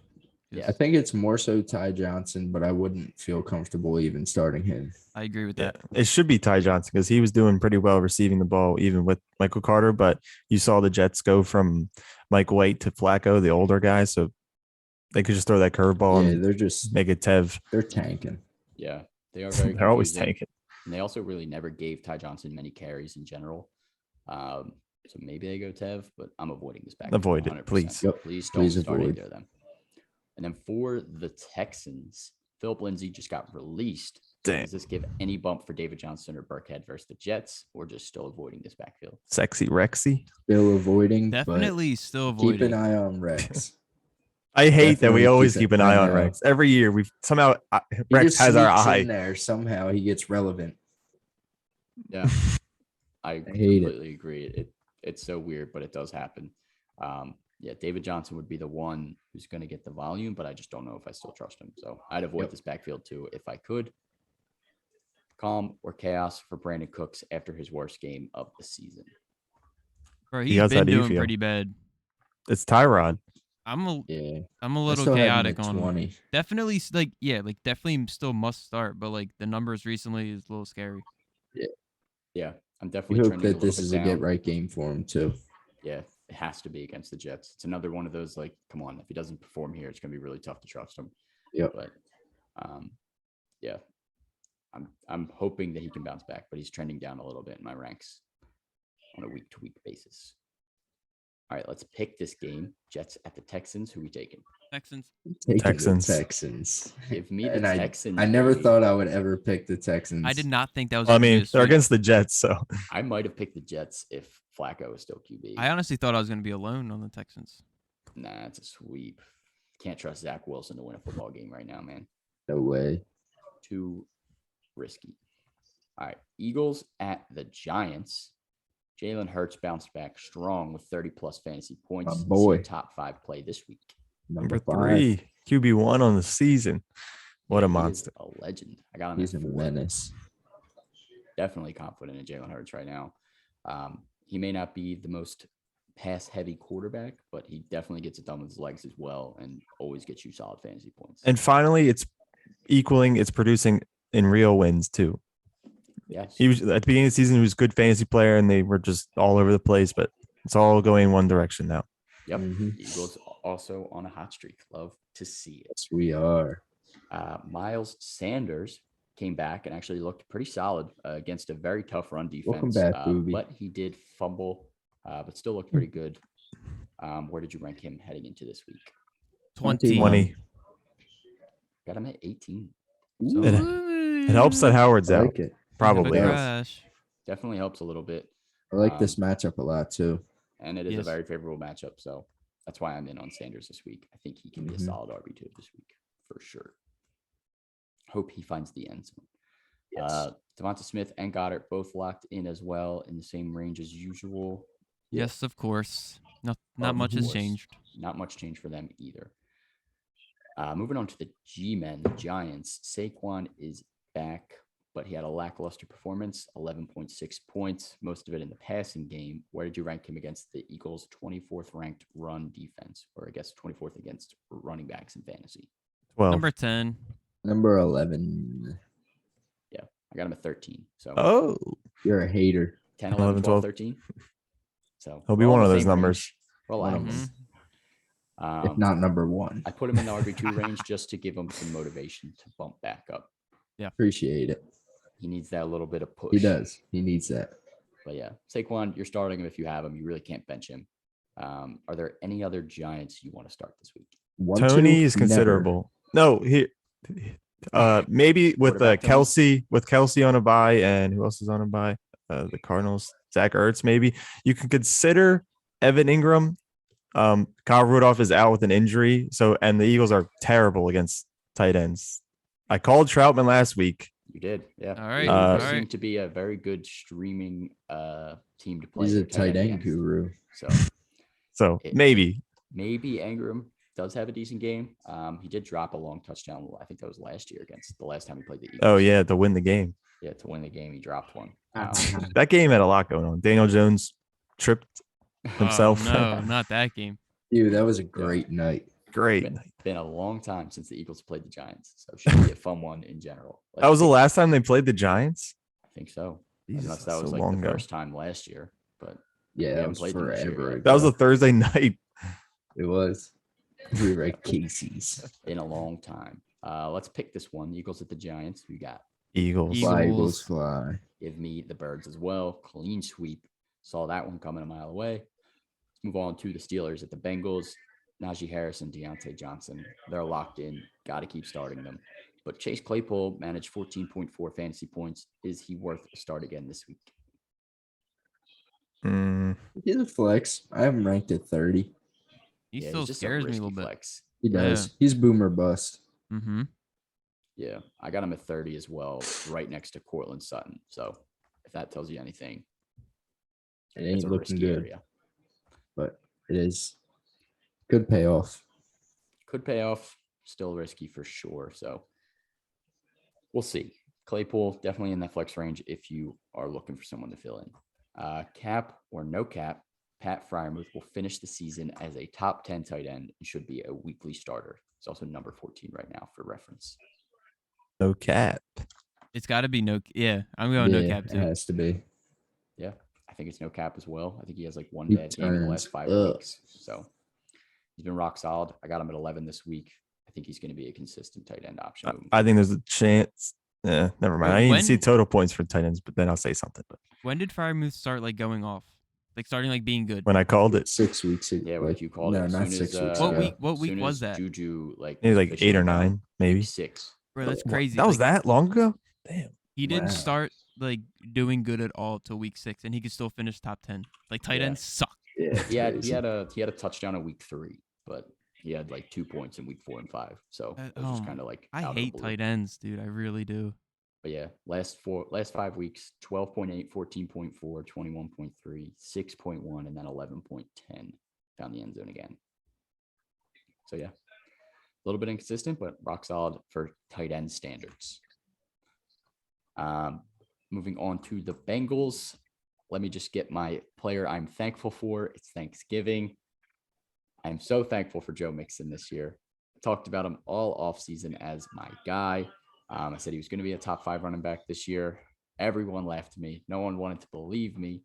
[SPEAKER 2] Yeah.
[SPEAKER 5] I think it's more so Ty Johnson, but I wouldn't feel comfortable even starting him.
[SPEAKER 3] I agree with
[SPEAKER 4] Yeah,
[SPEAKER 3] that.
[SPEAKER 4] it should be Ty Johnson because he was doing pretty well receiving the ball, even with Michael Carter. But you saw the Jets go from Mike White to Flacco, the older guy, so they could just throw that curveball
[SPEAKER 5] Yeah,
[SPEAKER 4] and
[SPEAKER 5] they're just
[SPEAKER 4] make it Tev.
[SPEAKER 5] they're tanking.
[SPEAKER 2] Yeah, they are very
[SPEAKER 4] They're always
[SPEAKER 2] confusing.
[SPEAKER 4] tanking.
[SPEAKER 2] And they also really never gave Ty Johnson many carries in general. So maybe they go Tev, but I'm avoiding this back.
[SPEAKER 4] Avoid it, please.
[SPEAKER 5] Yep.
[SPEAKER 2] Please don't
[SPEAKER 5] Please
[SPEAKER 2] start
[SPEAKER 5] avoid.
[SPEAKER 2] either of them. And then for the Texans, Philip Lindsay just got released.
[SPEAKER 4] Damn.
[SPEAKER 2] Does this give any bump for David Johnson or Burkhead versus the Jets, or just still avoiding this backfield?
[SPEAKER 4] Sexy Rexy.
[SPEAKER 5] Still avoiding.
[SPEAKER 3] Definitely still
[SPEAKER 5] But keep
[SPEAKER 3] avoiding.
[SPEAKER 5] an eye on Rex.
[SPEAKER 4] I hate that we
[SPEAKER 5] Definitely
[SPEAKER 4] always
[SPEAKER 5] keep
[SPEAKER 4] keep
[SPEAKER 5] an
[SPEAKER 4] an eye
[SPEAKER 5] eye
[SPEAKER 4] on
[SPEAKER 5] out.
[SPEAKER 4] Rex. Every year we somehow
[SPEAKER 5] He
[SPEAKER 4] Rex
[SPEAKER 5] just
[SPEAKER 4] has our
[SPEAKER 5] sneaks
[SPEAKER 4] eye.
[SPEAKER 5] in there. Somehow he gets relevant.
[SPEAKER 2] Yeah, I
[SPEAKER 5] hate it.
[SPEAKER 2] completely agree. It's so weird, but it does happen. Yeah, David Johnson would be the one who's going to get the volume, but I just don't know if I still trust him. So I'd avoid this backfield too if I could. Calm or chaos for Brandon Cooks after his worst game of the season.
[SPEAKER 3] Bro,
[SPEAKER 4] He
[SPEAKER 3] he's
[SPEAKER 4] has
[SPEAKER 3] been
[SPEAKER 4] that, you
[SPEAKER 3] doing
[SPEAKER 4] feel.
[SPEAKER 3] pretty bad.
[SPEAKER 4] It's Tyrod.
[SPEAKER 3] I'm a
[SPEAKER 5] I
[SPEAKER 3] little
[SPEAKER 5] still have him
[SPEAKER 3] chaotic
[SPEAKER 5] at
[SPEAKER 3] on him.
[SPEAKER 5] 20.
[SPEAKER 3] Definitely definitely still must start, but like the numbers recently is a little scary.
[SPEAKER 2] Yeah, I'm
[SPEAKER 5] We
[SPEAKER 2] definitely
[SPEAKER 5] hope
[SPEAKER 2] trending
[SPEAKER 5] that this is a get right game for him too.
[SPEAKER 2] Yeah, it has to be against the Jets. It's another one of those like, come on, if he doesn't perform here, it's going to be really tough to trust him.
[SPEAKER 5] Yep.
[SPEAKER 2] But yeah, I'm hoping that he can bounce back, but he's trending down a little bit in my ranks on a week-to-week basis. All right, let's pick this game. Jets at the Texans. Who we taking?
[SPEAKER 3] Texans.
[SPEAKER 5] Taking
[SPEAKER 4] Texans.
[SPEAKER 5] the Texans.
[SPEAKER 2] Give me the
[SPEAKER 5] And
[SPEAKER 2] Texans.
[SPEAKER 5] I never
[SPEAKER 2] baby.
[SPEAKER 5] thought I would ever pick the Texans.
[SPEAKER 3] I did not think that was.
[SPEAKER 4] I
[SPEAKER 3] gonna be
[SPEAKER 4] mean,
[SPEAKER 3] a
[SPEAKER 4] they're
[SPEAKER 3] sweep.
[SPEAKER 4] against the Jets, so
[SPEAKER 2] I might have picked the Jets if Flacco was still QB.
[SPEAKER 3] I honestly thought I was going to be alone on the Texans.
[SPEAKER 2] Nah, it's a sweep. Can't trust Zach Wilson to win a football game right now, man.
[SPEAKER 5] No way.
[SPEAKER 2] Too risky. All right, Eagles at the Giants. Jalen Hurts bounced back strong with 30-plus fantasy points.
[SPEAKER 5] My boy.
[SPEAKER 2] Is he top 5 play this week?
[SPEAKER 4] number
[SPEAKER 5] 5.
[SPEAKER 4] 3, QB1 on the season. What a
[SPEAKER 2] He is
[SPEAKER 4] monster.
[SPEAKER 2] a legend. I got him
[SPEAKER 5] He's
[SPEAKER 2] at
[SPEAKER 5] a
[SPEAKER 2] 4.
[SPEAKER 5] menace.
[SPEAKER 2] Definitely confident in Jalen Hurts right now. He may not be the most pass-heavy quarterback, but he definitely gets it done with his legs as well and always gets you solid fantasy points.
[SPEAKER 4] And finally, it's producing in real wins too.
[SPEAKER 2] Yes.
[SPEAKER 4] He was at the beginning of the season, he was a good fantasy player, and they were just all over the place, but it's all going in one direction now.
[SPEAKER 2] Yep.
[SPEAKER 5] Mhm.
[SPEAKER 2] Eagles also on a hot streak. Love to see it.
[SPEAKER 5] Yes, we are.
[SPEAKER 2] Miles Sanders came back and actually looked pretty solid against a very tough run defense.
[SPEAKER 5] Welcome back, Booby.
[SPEAKER 2] But he did fumble, but still looked pretty good. Where did you rank him heading into this week?
[SPEAKER 3] 20.
[SPEAKER 4] 20.
[SPEAKER 2] Got him at 18.
[SPEAKER 5] Ooh,
[SPEAKER 4] It helps that Howard's
[SPEAKER 5] I
[SPEAKER 4] out.
[SPEAKER 5] like it.
[SPEAKER 4] Probably.
[SPEAKER 5] Yeah.
[SPEAKER 3] Crash.
[SPEAKER 2] Definitely helps a little bit.
[SPEAKER 5] I like this matchup a lot too.
[SPEAKER 2] And it is
[SPEAKER 3] Yes.
[SPEAKER 2] a very favorable matchup. So that's why I'm in on Sanders this week. I think he can be a
[SPEAKER 5] Mhm.
[SPEAKER 2] solid RB2 this week for sure. Hope he finds the end zone.
[SPEAKER 5] Yes.
[SPEAKER 2] Devonta Smith and Goddard both locked in as well in the same range as usual.
[SPEAKER 3] Yes, of course. Not
[SPEAKER 2] Of
[SPEAKER 3] much has
[SPEAKER 2] course.
[SPEAKER 3] changed.
[SPEAKER 2] Not much change for them either. Moving on to the G-men, the Giants. Saquon is back, but he had a lackluster performance, 11.6 points, most of it in the passing game. Where did you rank him against the Eagles' 24th ranked run defense, or I guess 24th against running backs in fantasy?
[SPEAKER 4] Well,
[SPEAKER 3] Number 10.
[SPEAKER 5] Number 11.
[SPEAKER 2] Yeah, I got him at 13. So
[SPEAKER 5] You're a hater.
[SPEAKER 2] 10, 11,
[SPEAKER 4] 11,
[SPEAKER 2] 12,
[SPEAKER 4] 12.
[SPEAKER 2] 13. So
[SPEAKER 4] He'll be
[SPEAKER 2] we're all
[SPEAKER 4] one
[SPEAKER 2] in
[SPEAKER 4] of
[SPEAKER 2] the
[SPEAKER 4] those
[SPEAKER 2] same
[SPEAKER 4] numbers.
[SPEAKER 2] range. We're all
[SPEAKER 5] One of
[SPEAKER 2] allies.
[SPEAKER 5] them. If not number 1.
[SPEAKER 2] I put him in the RB2 range just to give him some motivation to bump back up.
[SPEAKER 5] Appreciate it.
[SPEAKER 2] He needs that little bit of push.
[SPEAKER 5] He does. He needs that.
[SPEAKER 2] But yeah, Saquon, you're starting him if you have him. You really can't bench him. Are there any other Giants you want to start this week?
[SPEAKER 4] Tony is considerable. No, he maybe with
[SPEAKER 2] Quarterback Tony?
[SPEAKER 4] Kelsey on a bye, and who else is on a bye? The Cardinals, Zach Ertz, maybe. You can consider Evan Ingram. Kyle Rudolph is out with an injury, and the Eagles are terrible against tight ends. I called Troutman last week.
[SPEAKER 2] You did, yeah.
[SPEAKER 3] All right.
[SPEAKER 2] They
[SPEAKER 3] all
[SPEAKER 2] seem
[SPEAKER 3] right.
[SPEAKER 2] to be a very good streaming team to play.
[SPEAKER 5] He's a
[SPEAKER 2] their
[SPEAKER 5] tight end
[SPEAKER 2] against.
[SPEAKER 5] guru.
[SPEAKER 4] So maybe.
[SPEAKER 2] Maybe Ingram does have a decent game. He did drop a long touchdown. I think that was last year against the last time he played the Eagles.
[SPEAKER 4] Oh yeah, to win the game.
[SPEAKER 2] Yeah, to win the game, he dropped one.
[SPEAKER 4] That game had a lot going on. Daniel Jones tripped himself.
[SPEAKER 3] Oh, no, not that game.
[SPEAKER 5] Dude, that was a great night.
[SPEAKER 4] great.
[SPEAKER 2] Been a long time since the Eagles played the Giants, so it should be a fun one in general.
[SPEAKER 4] That was the last time they played the Giants?
[SPEAKER 2] I think so.
[SPEAKER 4] Jesus,
[SPEAKER 2] Unless that was
[SPEAKER 4] so
[SPEAKER 2] like
[SPEAKER 4] long
[SPEAKER 2] the
[SPEAKER 4] ago.
[SPEAKER 2] first time last year, but
[SPEAKER 5] Yeah,
[SPEAKER 2] we
[SPEAKER 5] that
[SPEAKER 2] haven't
[SPEAKER 5] was
[SPEAKER 2] played them this year
[SPEAKER 5] forever
[SPEAKER 2] yet.
[SPEAKER 5] ago.
[SPEAKER 4] That was a Thursday night.
[SPEAKER 5] It was. We were at Casey's.
[SPEAKER 2] In a long time. Let's pick this one. Eagles at the Giants. We got
[SPEAKER 4] Eagles.
[SPEAKER 5] Fly,
[SPEAKER 3] Eagles.
[SPEAKER 5] Eagles, fly.
[SPEAKER 2] give me the Birds as well. Clean sweep. Saw that one coming a mile away. Let's move on to the Steelers at the Bengals. Najee Harris and Deontay Johnson. They're locked in. Got to keep starting them. But Chase Claypool managed 14.4 fantasy points. Is he worth a start again this week?
[SPEAKER 5] He's a flex. I have him ranked at 30.
[SPEAKER 3] He
[SPEAKER 2] Yeah,
[SPEAKER 3] still
[SPEAKER 2] he's just
[SPEAKER 3] scares me a
[SPEAKER 2] risky
[SPEAKER 3] little bit.
[SPEAKER 2] flex.
[SPEAKER 5] He does. He's boomer bust.
[SPEAKER 3] Mm-hmm.
[SPEAKER 2] Yeah, I got him at 30 as well, right next to Cortland Sutton. So if that tells you anything,
[SPEAKER 5] It
[SPEAKER 2] it's
[SPEAKER 5] ain't
[SPEAKER 2] a
[SPEAKER 5] looking
[SPEAKER 2] risky
[SPEAKER 5] good,
[SPEAKER 2] area.
[SPEAKER 5] but it is good payoff.
[SPEAKER 2] Could pay off. Still risky for sure. So we'll see. Claypool definitely in that flex range if you are looking for someone to fill in. Cap or no cap, Pat Freiermuth will finish the season as a top 10 tight end and should be a weekly starter. It's also number 14 right now for reference.
[SPEAKER 4] No cap.
[SPEAKER 3] It's got to be no. Yeah, I'm going no cap
[SPEAKER 5] It
[SPEAKER 3] too.
[SPEAKER 5] has to be.
[SPEAKER 2] Yeah, I think it's no cap as well. I think he has like one
[SPEAKER 5] He
[SPEAKER 2] bad game in the last
[SPEAKER 5] turns
[SPEAKER 2] 5
[SPEAKER 5] up.
[SPEAKER 2] weeks. So he's been rock solid. I got him at 11 this week. I think he's going to be a consistent tight end option. moving
[SPEAKER 4] I think there's a chance. Yeah, never mind. I need to see total points for tight ends, but then I'll say something. But
[SPEAKER 3] When did Freiermuth start like going off? Like starting like being good?
[SPEAKER 4] when I called it,
[SPEAKER 5] 6 weeks ago.
[SPEAKER 2] Yeah, like you called it.
[SPEAKER 5] No,
[SPEAKER 2] As
[SPEAKER 5] not
[SPEAKER 2] soon
[SPEAKER 5] 6
[SPEAKER 2] as,
[SPEAKER 5] weeks
[SPEAKER 3] What
[SPEAKER 5] ago.
[SPEAKER 3] week? What
[SPEAKER 2] as
[SPEAKER 3] week
[SPEAKER 2] soon
[SPEAKER 3] was
[SPEAKER 2] as
[SPEAKER 3] that?
[SPEAKER 2] Juju
[SPEAKER 4] maybe
[SPEAKER 2] was
[SPEAKER 4] like
[SPEAKER 2] officially
[SPEAKER 4] 8 or
[SPEAKER 2] out,
[SPEAKER 4] 9, maybe.
[SPEAKER 2] week 6.
[SPEAKER 3] Bro, that's
[SPEAKER 2] But-
[SPEAKER 3] crazy.
[SPEAKER 4] That was
[SPEAKER 3] Like,
[SPEAKER 4] that long ago. Damn.
[SPEAKER 3] He didn't
[SPEAKER 5] Wow.
[SPEAKER 3] start like doing good at all till week 6, and he could still finish top 10. Like tight
[SPEAKER 2] Yeah.
[SPEAKER 3] ends suck.
[SPEAKER 5] Yeah, it's
[SPEAKER 2] He had
[SPEAKER 5] crazy.
[SPEAKER 2] a touchdown in week 3, but he had like 2 points in week 4 and 5. So it was just kind of like
[SPEAKER 3] I
[SPEAKER 2] out of the
[SPEAKER 3] hate
[SPEAKER 2] blue.
[SPEAKER 3] tight ends, dude. I really do.
[SPEAKER 2] But yeah, last 5 weeks, 12.8, 14.4, 21.3, 6.1, and then 11.10 found the end zone again. So yeah, a little bit inconsistent, but rock solid for tight end standards. Moving on to the Bengals. Let me just get my player I'm thankful for. It's Thanksgiving. I'm so thankful for Joe Mixon this year. I talked about him all offseason as my guy. I said he was going to be a top 5 running back this year. Everyone laughed at me. No one wanted to believe me.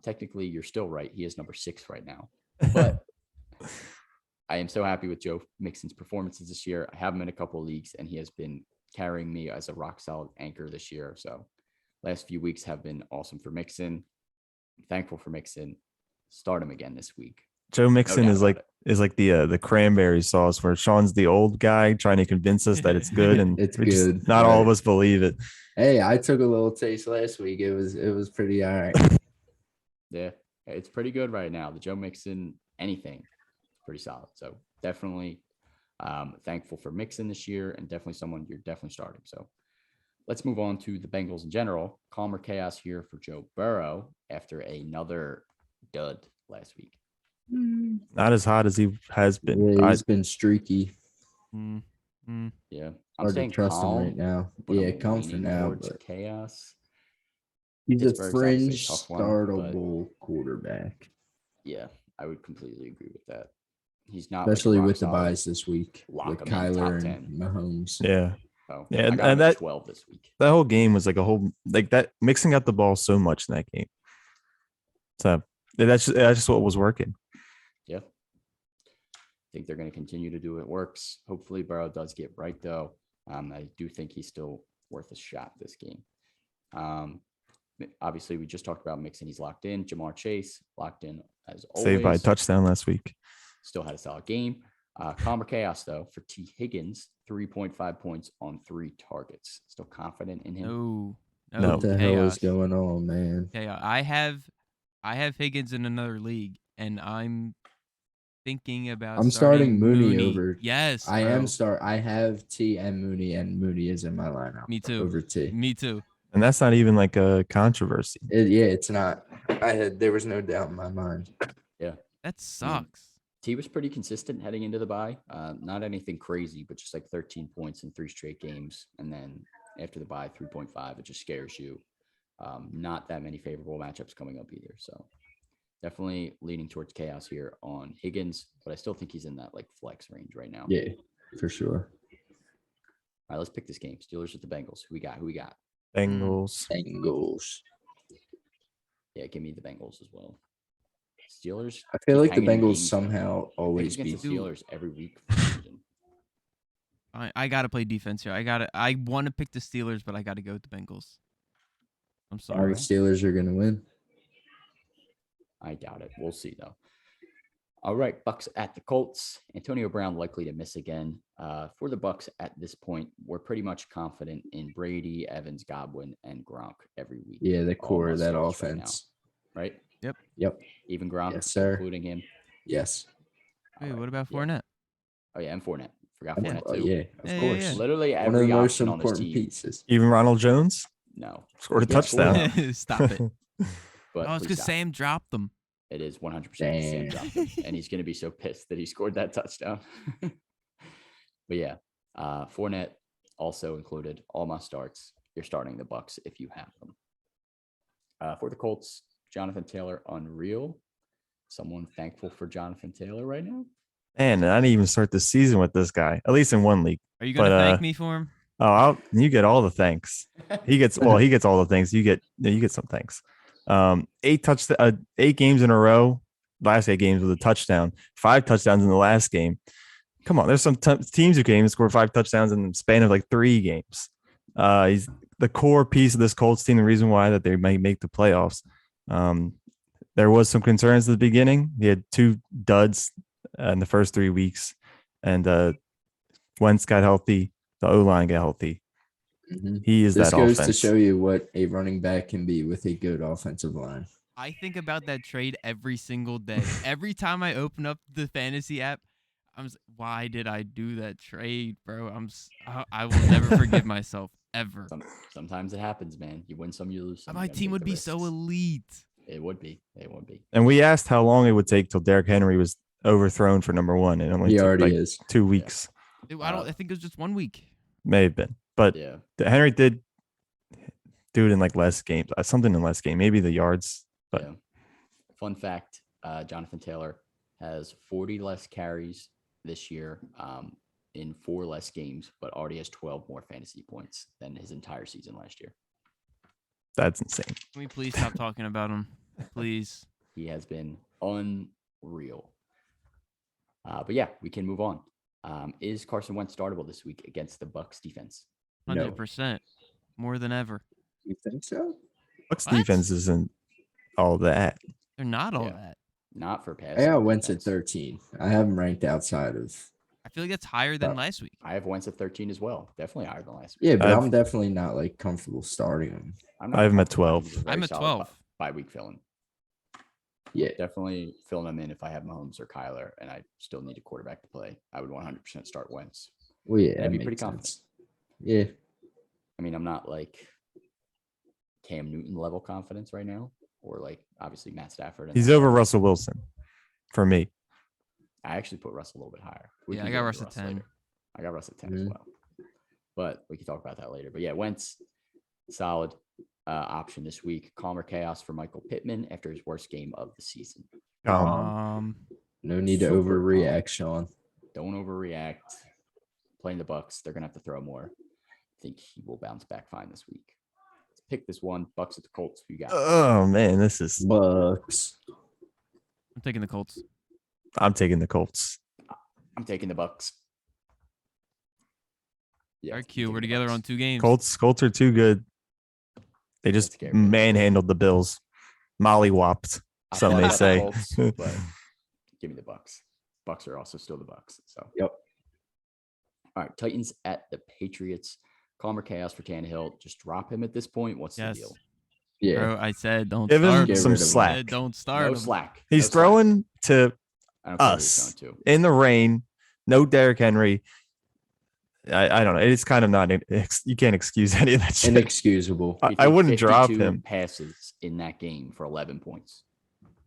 [SPEAKER 2] Technically, you're still right. He is number 6 right now. But I am so happy with Joe Mixon's performances this year. I have him in a couple of leagues, and he has been carrying me as a rock-solid anchor this year. So last few weeks have been awesome for Mixon. I'm thankful for Mixon. Start him again this week.
[SPEAKER 4] Joe Mixon
[SPEAKER 2] doubt
[SPEAKER 4] is
[SPEAKER 2] about
[SPEAKER 4] like the cranberry sauce, where Sean's the old guy trying to convince us that it's good, and
[SPEAKER 5] It's
[SPEAKER 4] we just-
[SPEAKER 5] good,
[SPEAKER 4] not all of
[SPEAKER 5] right.
[SPEAKER 4] us believe it.
[SPEAKER 5] Hey, I took a little taste last week. It was pretty all right.
[SPEAKER 2] Yeah, it's pretty good right now. The Joe Mixon, anything, it's pretty solid. So definitely thankful for Mixon this year, and definitely someone you're definitely starting. So let's move on to the Bengals in general. Calmer chaos here for Joe Burrow after another dud last week.
[SPEAKER 4] Not as hot as he has been.
[SPEAKER 5] Yeah, he's been streaky.
[SPEAKER 2] Yeah, I'm
[SPEAKER 5] Hard to
[SPEAKER 2] staying
[SPEAKER 5] trust him
[SPEAKER 2] calm
[SPEAKER 5] right now.
[SPEAKER 2] but
[SPEAKER 5] Yeah,
[SPEAKER 2] I'm
[SPEAKER 5] calm for
[SPEAKER 2] leaning
[SPEAKER 5] now,
[SPEAKER 2] towards
[SPEAKER 5] but
[SPEAKER 2] chaos.
[SPEAKER 5] he's a
[SPEAKER 2] Pittsburgh's obviously a
[SPEAKER 5] fringe
[SPEAKER 2] tough one, but
[SPEAKER 5] startable quarterback,
[SPEAKER 2] yeah, I would completely agree with that. He's not like
[SPEAKER 5] especially
[SPEAKER 2] rock
[SPEAKER 5] with the
[SPEAKER 2] solid.
[SPEAKER 5] buys this week
[SPEAKER 2] Lock
[SPEAKER 5] with
[SPEAKER 2] him in, top
[SPEAKER 5] Kyler
[SPEAKER 2] 10.
[SPEAKER 5] and Mahomes.
[SPEAKER 4] Yeah,
[SPEAKER 2] So
[SPEAKER 4] yeah,
[SPEAKER 2] I got him
[SPEAKER 4] and
[SPEAKER 2] at
[SPEAKER 4] that
[SPEAKER 2] 12 this week.
[SPEAKER 4] that whole game was like a whole like that mixing up the ball so much in that game. So that's just what was working.
[SPEAKER 2] Yeah. I think they're going to continue to do what works. Hopefully Burrow does get right though. I do think he's still worth a shot this game. Obviously we just talked about Mixon. He's locked in. Jamar Chase locked in as always.
[SPEAKER 4] Saved by a touchdown last week.
[SPEAKER 2] Still had a solid game. Calmer chaos though for T Higgins, 3.5 points on 3 targets. Still confident in him.
[SPEAKER 3] No.
[SPEAKER 5] What the hell is
[SPEAKER 3] chaos.
[SPEAKER 5] going on, man?
[SPEAKER 3] Chaos. I have Higgins in another league, and I'm thinking about.
[SPEAKER 5] I'm starting Mooney over.
[SPEAKER 3] Yes,
[SPEAKER 5] I
[SPEAKER 3] bro.
[SPEAKER 5] I have T and Mooney is in my lineup.
[SPEAKER 3] Me too.
[SPEAKER 5] Over T.
[SPEAKER 3] Me too.
[SPEAKER 4] And that's not even like a controversy.
[SPEAKER 5] Yeah, it's not. There was no doubt in my mind.
[SPEAKER 3] That sucks.
[SPEAKER 2] T was pretty consistent heading into the bye. Not anything crazy, but just like 13 points in 3 straight games. And then after the bye, 3.5, it just scares you. Not that many favorable matchups coming up either. So Definitely leaning towards chaos here on Higgins, but I still think he's in that like flex range right now.
[SPEAKER 5] Yeah, for sure.
[SPEAKER 2] All right, let's pick this game. Steelers at the Bengals. Who we got?
[SPEAKER 4] Bengals.
[SPEAKER 5] Bengals.
[SPEAKER 2] Yeah, give me the Bengals as well. Steelers.
[SPEAKER 5] I feel like the
[SPEAKER 2] hanging in
[SPEAKER 5] Bengals
[SPEAKER 2] games,
[SPEAKER 5] somehow always
[SPEAKER 2] against
[SPEAKER 5] beat.
[SPEAKER 2] the Steelers every week.
[SPEAKER 3] I gotta play defense here. I want to pick the Steelers, but I gotta go with the Bengals. I'm
[SPEAKER 5] All
[SPEAKER 3] sorry.
[SPEAKER 5] the Steelers are going to win.
[SPEAKER 2] I doubt it. We'll see though. All right, Bucks at the Colts. Antonio Brown likely to miss again. For the Bucks at this point, we're pretty much confident in Brady, Evans, Godwin, and Gronk every week.
[SPEAKER 5] Yeah, the core of that
[SPEAKER 2] Almost
[SPEAKER 5] offense.
[SPEAKER 2] Right?
[SPEAKER 5] Yep.
[SPEAKER 2] Even Gronk,
[SPEAKER 5] Yes, sir.
[SPEAKER 2] including him.
[SPEAKER 5] Yes.
[SPEAKER 3] Wait, what about
[SPEAKER 2] Yeah.
[SPEAKER 3] Fournette?
[SPEAKER 2] Oh yeah, and Fournette. Forgot
[SPEAKER 5] Yeah,
[SPEAKER 2] Fournette too.
[SPEAKER 5] yeah, of
[SPEAKER 3] Yeah,
[SPEAKER 5] course.
[SPEAKER 3] yeah.
[SPEAKER 2] Literally
[SPEAKER 5] One of
[SPEAKER 2] every
[SPEAKER 5] the most
[SPEAKER 2] option on his
[SPEAKER 5] important
[SPEAKER 2] team.
[SPEAKER 5] pieces.
[SPEAKER 4] Even Ronald Jones
[SPEAKER 2] No,
[SPEAKER 4] scored a
[SPEAKER 2] Yeah,
[SPEAKER 4] touchdown.
[SPEAKER 3] Stop it.
[SPEAKER 2] but
[SPEAKER 3] Oh, it's
[SPEAKER 2] please
[SPEAKER 3] because
[SPEAKER 2] stop.
[SPEAKER 3] Sam dropped them.
[SPEAKER 2] It is 100%
[SPEAKER 5] Damn.
[SPEAKER 2] and he's going to be so pissed that he scored that touchdown. But yeah, Fournette also included all my starts. You're starting the Bucks if you have them. For the Colts, Jonathan Taylor, unreal. Someone thankful for Jonathan Taylor right now?
[SPEAKER 4] Man, I didn't even start the season with this guy, at least in one league.
[SPEAKER 3] Are you gonna
[SPEAKER 4] But,
[SPEAKER 3] thank me for him?
[SPEAKER 4] Oh, you get all the thanks. He gets all the things. You get some thanks. 8 games in a row. Last 8 games with a touchdown. 5 touchdowns in the last game. Come on, there's some teams who can even score 5 touchdowns in the span of like 3 games. He's the core piece of this Colts team. The reason why that they might make the playoffs. There was some concerns at the beginning. He had 2 duds in the first 3 weeks, and Wentz got healthy. The O-line got healthy.
[SPEAKER 5] Mhm.
[SPEAKER 4] He is
[SPEAKER 5] This
[SPEAKER 4] that
[SPEAKER 5] goes
[SPEAKER 4] offense.
[SPEAKER 5] to show you what a running back can be with a good offensive line.
[SPEAKER 3] I think about that trade every single day. Every time I open up the fantasy app, why did I do that trade, bro? I will never forgive myself ever.
[SPEAKER 2] Sometimes it happens, man. You win some, you lose some.
[SPEAKER 3] My
[SPEAKER 2] You gotta
[SPEAKER 3] team
[SPEAKER 2] take
[SPEAKER 3] would
[SPEAKER 2] the
[SPEAKER 3] be
[SPEAKER 2] risks.
[SPEAKER 3] so elite.
[SPEAKER 2] It would be.
[SPEAKER 4] And we asked how long it would take till Derrick Henry was overthrown for number 1, and it only
[SPEAKER 5] He
[SPEAKER 4] took
[SPEAKER 5] already
[SPEAKER 4] like
[SPEAKER 5] is.
[SPEAKER 4] 2 weeks.
[SPEAKER 3] I think it was just 1 week.
[SPEAKER 4] May have been, but
[SPEAKER 2] Yeah.
[SPEAKER 4] Henry did do it in like less games, something in less game, maybe the yards. But
[SPEAKER 2] Yeah. Fun fact: Jonathan Taylor has 40 less carries this year in 4 less games, but already has 12 more fantasy points than his entire season last year.
[SPEAKER 4] that's insane.
[SPEAKER 3] Can we please stop talking about him? Please.
[SPEAKER 2] He has been unreal. But yeah, we can move on. Is Carson Wentz startable this week against the Bucks defense?
[SPEAKER 3] 100%. More than ever.
[SPEAKER 5] You think so?
[SPEAKER 4] Bucks
[SPEAKER 3] What?
[SPEAKER 4] defense isn't all that.
[SPEAKER 3] They're not all
[SPEAKER 2] Yeah.
[SPEAKER 3] that.
[SPEAKER 2] Not for pass.
[SPEAKER 5] I got Wentz at 13. I have him ranked outside of.
[SPEAKER 3] I feel like that's higher than last week.
[SPEAKER 2] I have Wentz at 13 as well. Definitely higher than last week.
[SPEAKER 5] Yeah, but
[SPEAKER 4] I've-
[SPEAKER 5] I'm definitely not like comfortable starting him.
[SPEAKER 2] I'm
[SPEAKER 4] I have him at
[SPEAKER 2] comfortable.
[SPEAKER 4] 12.
[SPEAKER 2] He's a very
[SPEAKER 3] I'm at
[SPEAKER 2] solid
[SPEAKER 3] 12.
[SPEAKER 2] Bye-week fill-in.
[SPEAKER 5] Yeah.
[SPEAKER 2] Definitely filling him in if I have Mahomes or Kyler and I still need a quarterback to play. I would 100% start Wentz.
[SPEAKER 5] Well, yeah,
[SPEAKER 2] I'd
[SPEAKER 5] that
[SPEAKER 2] be
[SPEAKER 5] makes
[SPEAKER 2] pretty
[SPEAKER 5] sense.
[SPEAKER 2] confident.
[SPEAKER 5] Yeah.
[SPEAKER 2] I mean, I'm not like Cam Newton level confidence right now, or like obviously Matt Stafford. and
[SPEAKER 4] He's
[SPEAKER 2] that
[SPEAKER 4] over
[SPEAKER 2] stuff.
[SPEAKER 4] Russell Wilson for me.
[SPEAKER 2] I actually put Russ a little bit higher. We
[SPEAKER 3] Yeah,
[SPEAKER 2] can
[SPEAKER 3] I
[SPEAKER 2] get
[SPEAKER 3] got
[SPEAKER 2] into
[SPEAKER 3] Russ at 10.
[SPEAKER 2] later. I got Russ at 10 as
[SPEAKER 5] Mhm.
[SPEAKER 2] well. But we can talk about that later. But yeah, Wentz, solid option this week. Calmer chaos for Michael Pittman after his worst game of the season.
[SPEAKER 5] No need to
[SPEAKER 2] Super
[SPEAKER 5] overreact, Sean.
[SPEAKER 2] Don't overreact. Playing the Bucks, they're gonna have to throw more. I think he will bounce back fine this week. Let's pick this one. Bucks at the Colts. Who you got?
[SPEAKER 4] Oh man, this is.
[SPEAKER 5] Bucks.
[SPEAKER 3] I'm taking the Colts.
[SPEAKER 4] I'm taking the Colts.
[SPEAKER 2] I'm taking the Bucks. Yeah,
[SPEAKER 3] All right,
[SPEAKER 2] I'm
[SPEAKER 3] Q. We're
[SPEAKER 2] taking the
[SPEAKER 3] together
[SPEAKER 2] Bucks.
[SPEAKER 3] on 2 games.
[SPEAKER 4] Colts are too good. They just
[SPEAKER 2] That's scary.
[SPEAKER 4] manhandled the Bills, mollywopped.
[SPEAKER 2] I
[SPEAKER 4] Some
[SPEAKER 2] thought
[SPEAKER 4] may
[SPEAKER 2] about the
[SPEAKER 4] say.
[SPEAKER 2] Colts, but give me the Bucks. Bucks are also still the Bucks. So
[SPEAKER 5] Yep.
[SPEAKER 2] all right, Titans at the Patriots. Calmer chaos for Tannehill. Just drop him at this point. What's
[SPEAKER 3] Yes.
[SPEAKER 2] the deal?
[SPEAKER 5] Yeah.
[SPEAKER 3] Bro, I said don't
[SPEAKER 4] Give him
[SPEAKER 3] start
[SPEAKER 5] Get
[SPEAKER 4] some
[SPEAKER 5] rid of him.
[SPEAKER 4] slack.
[SPEAKER 3] Said don't start
[SPEAKER 2] No
[SPEAKER 3] him.
[SPEAKER 2] slack.
[SPEAKER 4] He's
[SPEAKER 2] No slack.
[SPEAKER 4] throwing to
[SPEAKER 2] I don't care who
[SPEAKER 4] us
[SPEAKER 2] he's going to.
[SPEAKER 4] in the rain. No Derrick Henry. I don't know. It's kind of not. You can't excuse any of that shit.
[SPEAKER 5] Inexcusable.
[SPEAKER 2] He
[SPEAKER 4] I
[SPEAKER 2] threw
[SPEAKER 4] wouldn't drop
[SPEAKER 2] 52
[SPEAKER 4] him.
[SPEAKER 2] passes in that game for 11 points.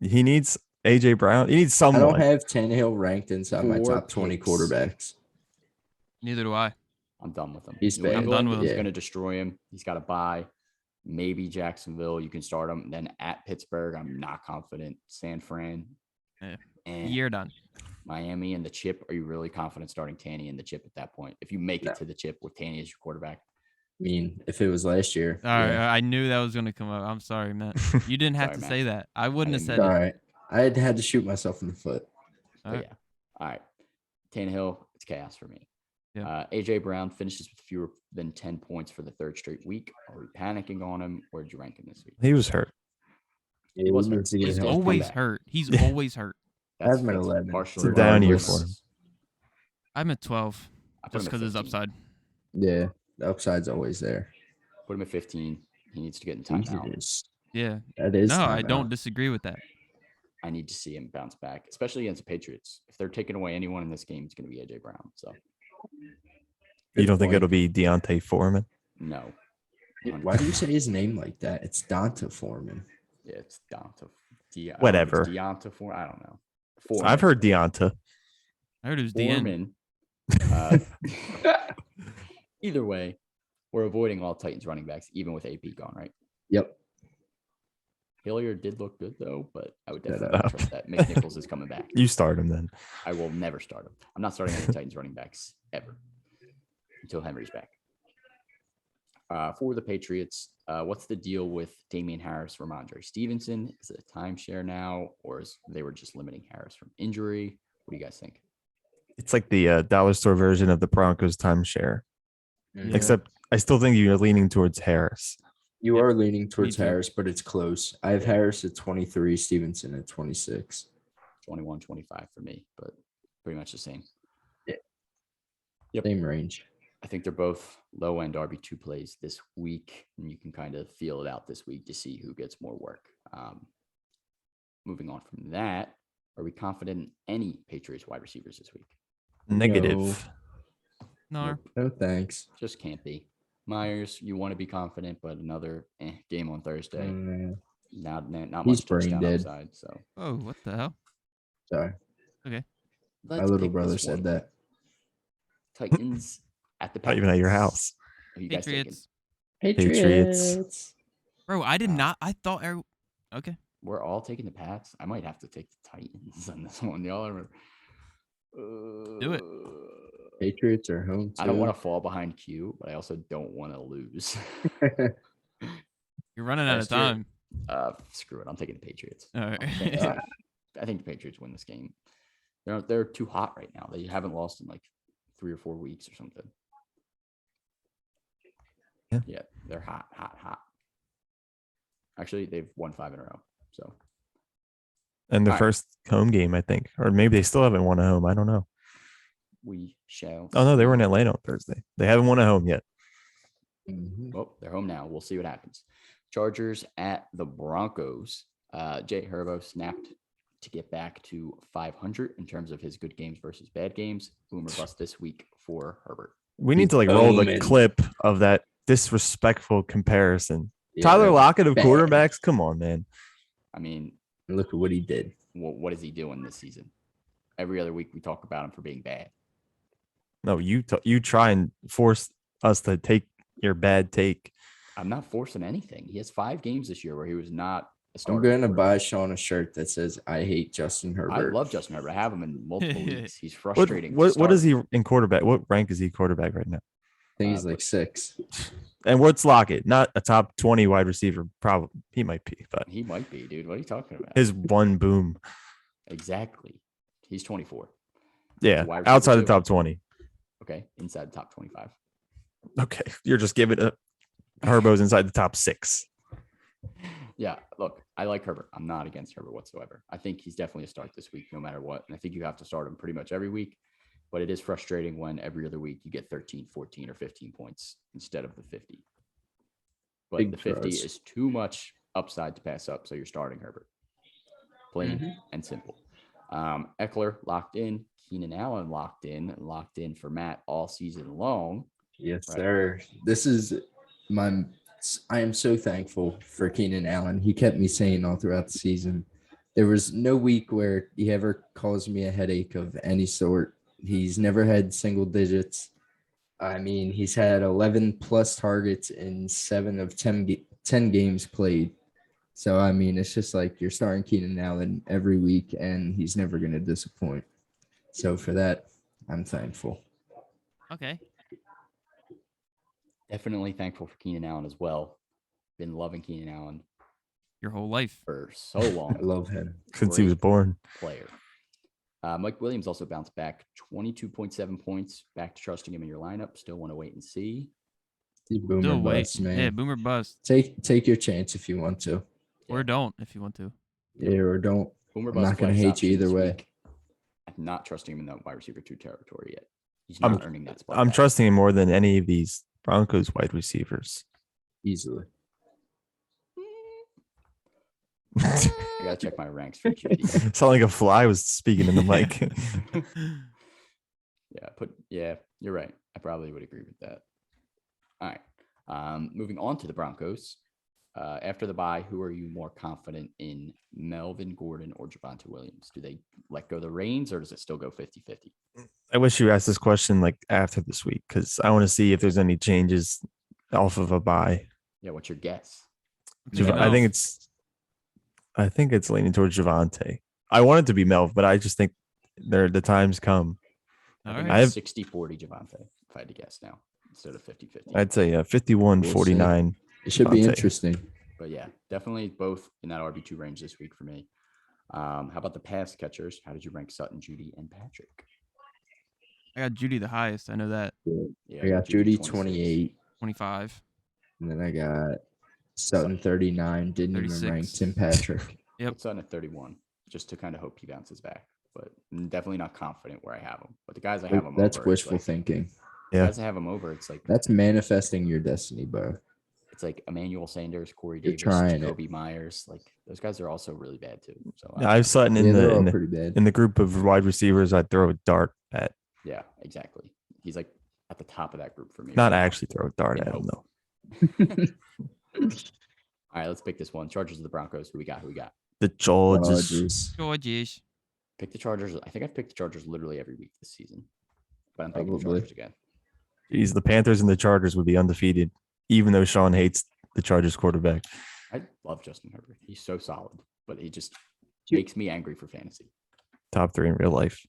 [SPEAKER 4] He needs AJ Brown. He needs
[SPEAKER 5] I
[SPEAKER 4] someone.
[SPEAKER 5] don't have Tannehill ranked inside my
[SPEAKER 2] 4
[SPEAKER 5] top 20
[SPEAKER 2] picks.
[SPEAKER 5] quarterbacks.
[SPEAKER 3] Neither do I.
[SPEAKER 2] I'm done with him.
[SPEAKER 5] He's
[SPEAKER 2] New
[SPEAKER 5] bad.
[SPEAKER 3] I'm
[SPEAKER 2] England
[SPEAKER 3] done with
[SPEAKER 2] is
[SPEAKER 5] him.
[SPEAKER 2] going to destroy him. He's got to buy. Maybe Jacksonville, you can start them. Then at Pittsburgh, I'm not confident. San Fran.
[SPEAKER 3] And you're done.
[SPEAKER 2] Miami and the chip. Are you really confident starting Tanny and the chip at that point? If you make it to the chip with Tanny as your quarterback.
[SPEAKER 5] I mean, if it was last year.
[SPEAKER 3] All right, I knew that was going to come up. I'm sorry, Matt. You didn't have to say that. I wouldn't have said it.
[SPEAKER 5] All right. I had to shoot myself in the foot.
[SPEAKER 2] All right. All right. Tannehill, it's chaos for me.
[SPEAKER 3] Yeah.
[SPEAKER 2] AJ Brown finishes with fewer than 10 points for the third straight week. Are we panicking on him? Where did you rank him this week?
[SPEAKER 4] He was hurt.
[SPEAKER 2] He was hurt.
[SPEAKER 3] He's always hurt. He's always hurt.
[SPEAKER 5] That's been 11.
[SPEAKER 4] It's a down year for him.
[SPEAKER 3] I'm at 12 just because his upside.
[SPEAKER 5] Yeah, the upside's always there.
[SPEAKER 2] Put him at 15. He needs to get in timeout.
[SPEAKER 3] Yeah.
[SPEAKER 5] That is.
[SPEAKER 3] No, I don't disagree with that.
[SPEAKER 2] I need to see him bounce back, especially against the Patriots. If they're taking away anyone in this game, it's going to be AJ Brown. So
[SPEAKER 4] you don't think it'll be Deontay Foreman?
[SPEAKER 2] No.
[SPEAKER 5] Why do you say his name like that? It's Donta Foreman.
[SPEAKER 2] Yeah, it's Donta.
[SPEAKER 4] Whatever.
[SPEAKER 2] Deonta Foreman. I don't know.
[SPEAKER 4] Foreman. I've heard Deonta.
[SPEAKER 3] I heard it was
[SPEAKER 2] Foreman. Either way, we're avoiding all Titans running backs, even with AP gone, right?
[SPEAKER 5] Yep.
[SPEAKER 2] Hilliard did look good, though, but I would definitely trust that McNichols is coming back.
[SPEAKER 4] You start him then.
[SPEAKER 2] I will never start him. I'm not starting any Titans running backs ever until Henry's back. For the Patriots, what's the deal with Damian Harris from Ramondre Stevenson? Is it a timeshare now, or is they were just limiting Harris from injury? What do you guys think?
[SPEAKER 4] It's like the dollar store version of the Broncos timeshare, except I still think you're leaning towards Harris.
[SPEAKER 5] You are leaning towards Harris, but it's close. I have Harris at 23, Stevenson at 26.
[SPEAKER 2] 21, 25 for me, but pretty much the same.
[SPEAKER 5] Yeah.
[SPEAKER 2] Yep.
[SPEAKER 5] Same range.
[SPEAKER 2] I think they're both low-end RB2 plays this week, and you can kind of feel it out this week to see who gets more work. Moving on from that, are we confident in any Patriots wide receivers this week?
[SPEAKER 4] Negative.
[SPEAKER 3] No.
[SPEAKER 5] No, thanks.
[SPEAKER 2] Just can't be. Myers, you want to be confident, but another game on Thursday. Not much touchdown upside. So.
[SPEAKER 3] Oh, what the hell?
[SPEAKER 5] Sorry.
[SPEAKER 3] Okay.
[SPEAKER 5] My little brother said that.
[SPEAKER 2] Titans at the
[SPEAKER 4] Not even at your house.
[SPEAKER 5] Patriots.
[SPEAKER 3] Bro, I did not. I thought. Okay.
[SPEAKER 2] We're all taking the Pats. I might have to take the Titans on this one. Y'all are.
[SPEAKER 3] Do it.
[SPEAKER 5] Patriots are home too.
[SPEAKER 2] I don't want to fall behind Q, but I also don't want to lose.
[SPEAKER 3] You're running out of time.
[SPEAKER 2] Screw it. I'm taking the Patriots.
[SPEAKER 3] All right.
[SPEAKER 2] I think the Patriots win this game. They're too hot right now. They haven't lost in like 3 or 4 weeks or something. Yeah, they're hot. Actually, they've won 5 in a row. So.
[SPEAKER 4] And the first home game, I think, or maybe they still haven't won a home. I don't know.
[SPEAKER 2] We shall.
[SPEAKER 4] Oh no, they were in Atlanta on Thursday. They haven't won a home yet.
[SPEAKER 2] Well, they're home now. We'll see what happens. Chargers at the Broncos. Jay Herbo snapped to get back to 500 in terms of his good games versus bad games. Boomer bust this week for Herbert.
[SPEAKER 4] We need to roll the clip of that disrespectful comparison. Yeah, Tyler Lockett of quarterbacks. Come on, man.
[SPEAKER 2] I mean,
[SPEAKER 5] look at what he did.
[SPEAKER 2] What is he doing this season? Every other week we talk about him for being bad.
[SPEAKER 4] No, you try and force us to take your bad take.
[SPEAKER 2] I'm not forcing anything. He has 5 games this year where he was not a starter.
[SPEAKER 5] I'm going to buy Sean a shirt that says, I hate Justin Herbert.
[SPEAKER 2] I love Justin Herbert. I have him in multiple leagues. He's frustrating.
[SPEAKER 4] What is he in quarterback? What rank is he quarterback right now?
[SPEAKER 5] I think he's like 6.
[SPEAKER 4] And what's Lockett? Not a top 20 wide receiver. Probably he might be, but
[SPEAKER 2] he might be, dude. What are you talking about?
[SPEAKER 4] His one boom.
[SPEAKER 2] Exactly. He's 24.
[SPEAKER 4] Yeah, outside the top 20.
[SPEAKER 2] Okay, inside the top 25.
[SPEAKER 4] Okay, you're just giving it Herbo's inside the top 6.
[SPEAKER 2] Yeah, look, I like Herbert. I'm not against Herbert whatsoever. I think he's definitely a start this week, no matter what. And I think you have to start him pretty much every week. But it is frustrating when every other week you get 13, 14, or 15 points instead of the 50. But the 50 is too much upside to pass up, so you're starting Herbert. Plain and simple. Eckler locked in. Keenan Allen locked in for Matt all season long.
[SPEAKER 5] Yes, sir. This is I am so thankful for Keenan Allen. He kept me sane all throughout the season. There was no week where he ever caused me a headache of any sort. He's never had single digits. I mean, he's had 11 plus targets in 7 of 10 10 games played. So, I mean, it's just like you're starting Keenan Allen every week, and he's never going to disappoint. So, for that, I'm thankful.
[SPEAKER 3] Okay.
[SPEAKER 2] Definitely thankful for Keenan Allen as well. Been loving Keenan Allen
[SPEAKER 3] Your whole life.
[SPEAKER 2] for so long.
[SPEAKER 5] I love him.
[SPEAKER 4] Since he was born.
[SPEAKER 2] Player. Mike Williams also bounced back 22.7 points. Back to trusting him in your lineup. Still want to wait and see.
[SPEAKER 5] He's boomer
[SPEAKER 3] Still wait.
[SPEAKER 5] bust, man.
[SPEAKER 3] Yeah, boomer bust.
[SPEAKER 5] Take your chance if you want to.
[SPEAKER 3] Or don't if you want to.
[SPEAKER 5] Yeah, or don't.
[SPEAKER 2] Boomer
[SPEAKER 5] I'm
[SPEAKER 2] bust
[SPEAKER 5] not going to
[SPEAKER 2] flex
[SPEAKER 5] hate you
[SPEAKER 2] option
[SPEAKER 5] either
[SPEAKER 2] this
[SPEAKER 5] way.
[SPEAKER 2] week. I'm not trusting him in that wide receiver 2 territory yet. He's not earning that spot.
[SPEAKER 4] I'm
[SPEAKER 2] back.
[SPEAKER 4] trusting him more than any of these Broncos wide receivers.
[SPEAKER 5] Easily.
[SPEAKER 2] I gotta check my ranks for QB.
[SPEAKER 4] Sound like a fly was speaking in the mic.
[SPEAKER 2] Yeah, you're right. I probably would agree with that. All right. Moving on to the Broncos. After the bye, who are you more confident in, Melvin Gordon or Javonte Williams? Do they let go the reins, or does it still go 50-50?
[SPEAKER 4] I wish you asked this question like after this week, because I want to see if there's any changes off of a bye.
[SPEAKER 2] Yeah, what's your guess?
[SPEAKER 4] I think it's leaning towards Javonte. I want it to be Melv, but I just think the times come.
[SPEAKER 3] All
[SPEAKER 2] I think
[SPEAKER 3] right.
[SPEAKER 2] it's 60-40 Javonte, if I had to guess now, instead of 50-50.
[SPEAKER 4] I'd say 51-49.
[SPEAKER 5] It should be
[SPEAKER 4] Javonte.
[SPEAKER 5] interesting.
[SPEAKER 2] But yeah, definitely both in that RB2 range this week for me. How about the pass catchers? How did you rank Sutton, Judy, and Patrick?
[SPEAKER 3] I got Judy the highest. I know that.
[SPEAKER 2] Yeah,
[SPEAKER 5] I got Judy
[SPEAKER 2] 26.
[SPEAKER 5] 28,
[SPEAKER 3] 25.
[SPEAKER 5] and then I got Sutton 39. Didn't
[SPEAKER 3] 36.
[SPEAKER 5] even rank Tim Patrick.
[SPEAKER 3] Yep.
[SPEAKER 2] Put Sutton at 31, just to kind of hope he bounces back. But I'm definitely not confident where I have him. But the guys I have him
[SPEAKER 5] That's
[SPEAKER 2] over,
[SPEAKER 5] wishful
[SPEAKER 2] it's like,
[SPEAKER 5] thinking.
[SPEAKER 2] the
[SPEAKER 4] Yeah.
[SPEAKER 2] guys I have him over, it's like
[SPEAKER 5] That's manifesting your destiny, bro.
[SPEAKER 2] it's like Emmanuel Sanders, Corey
[SPEAKER 5] You're
[SPEAKER 2] Davis,
[SPEAKER 5] trying it.
[SPEAKER 2] Jacoby Myers. Like those guys are also really bad too. So
[SPEAKER 4] Yeah, I've Sutton
[SPEAKER 5] Yeah,
[SPEAKER 4] in
[SPEAKER 5] they're all
[SPEAKER 4] the
[SPEAKER 5] pretty bad.
[SPEAKER 4] in the group of wide receivers. I'd throw a dart at.
[SPEAKER 2] yeah, exactly. He's like at the top of that group for me.
[SPEAKER 4] Not
[SPEAKER 2] right now.
[SPEAKER 4] actually throw a dart
[SPEAKER 2] In
[SPEAKER 4] at him
[SPEAKER 2] hope.
[SPEAKER 4] though.
[SPEAKER 2] All right, let's pick this one. Chargers of the Broncos. Who we got?
[SPEAKER 4] The Chargers.
[SPEAKER 5] Chargers.
[SPEAKER 3] Georges.
[SPEAKER 2] Pick the Chargers. I think I've picked the Chargers literally every week this season. But I'm picking the
[SPEAKER 5] Probably.
[SPEAKER 2] Chargers again.
[SPEAKER 4] Geez, the Panthers and the Chargers would be undefeated, even though Sean hates the Chargers quarterback.
[SPEAKER 2] I love Justin Herbert. He's so solid, but he just makes me angry for fantasy.
[SPEAKER 4] Top 3 in real life.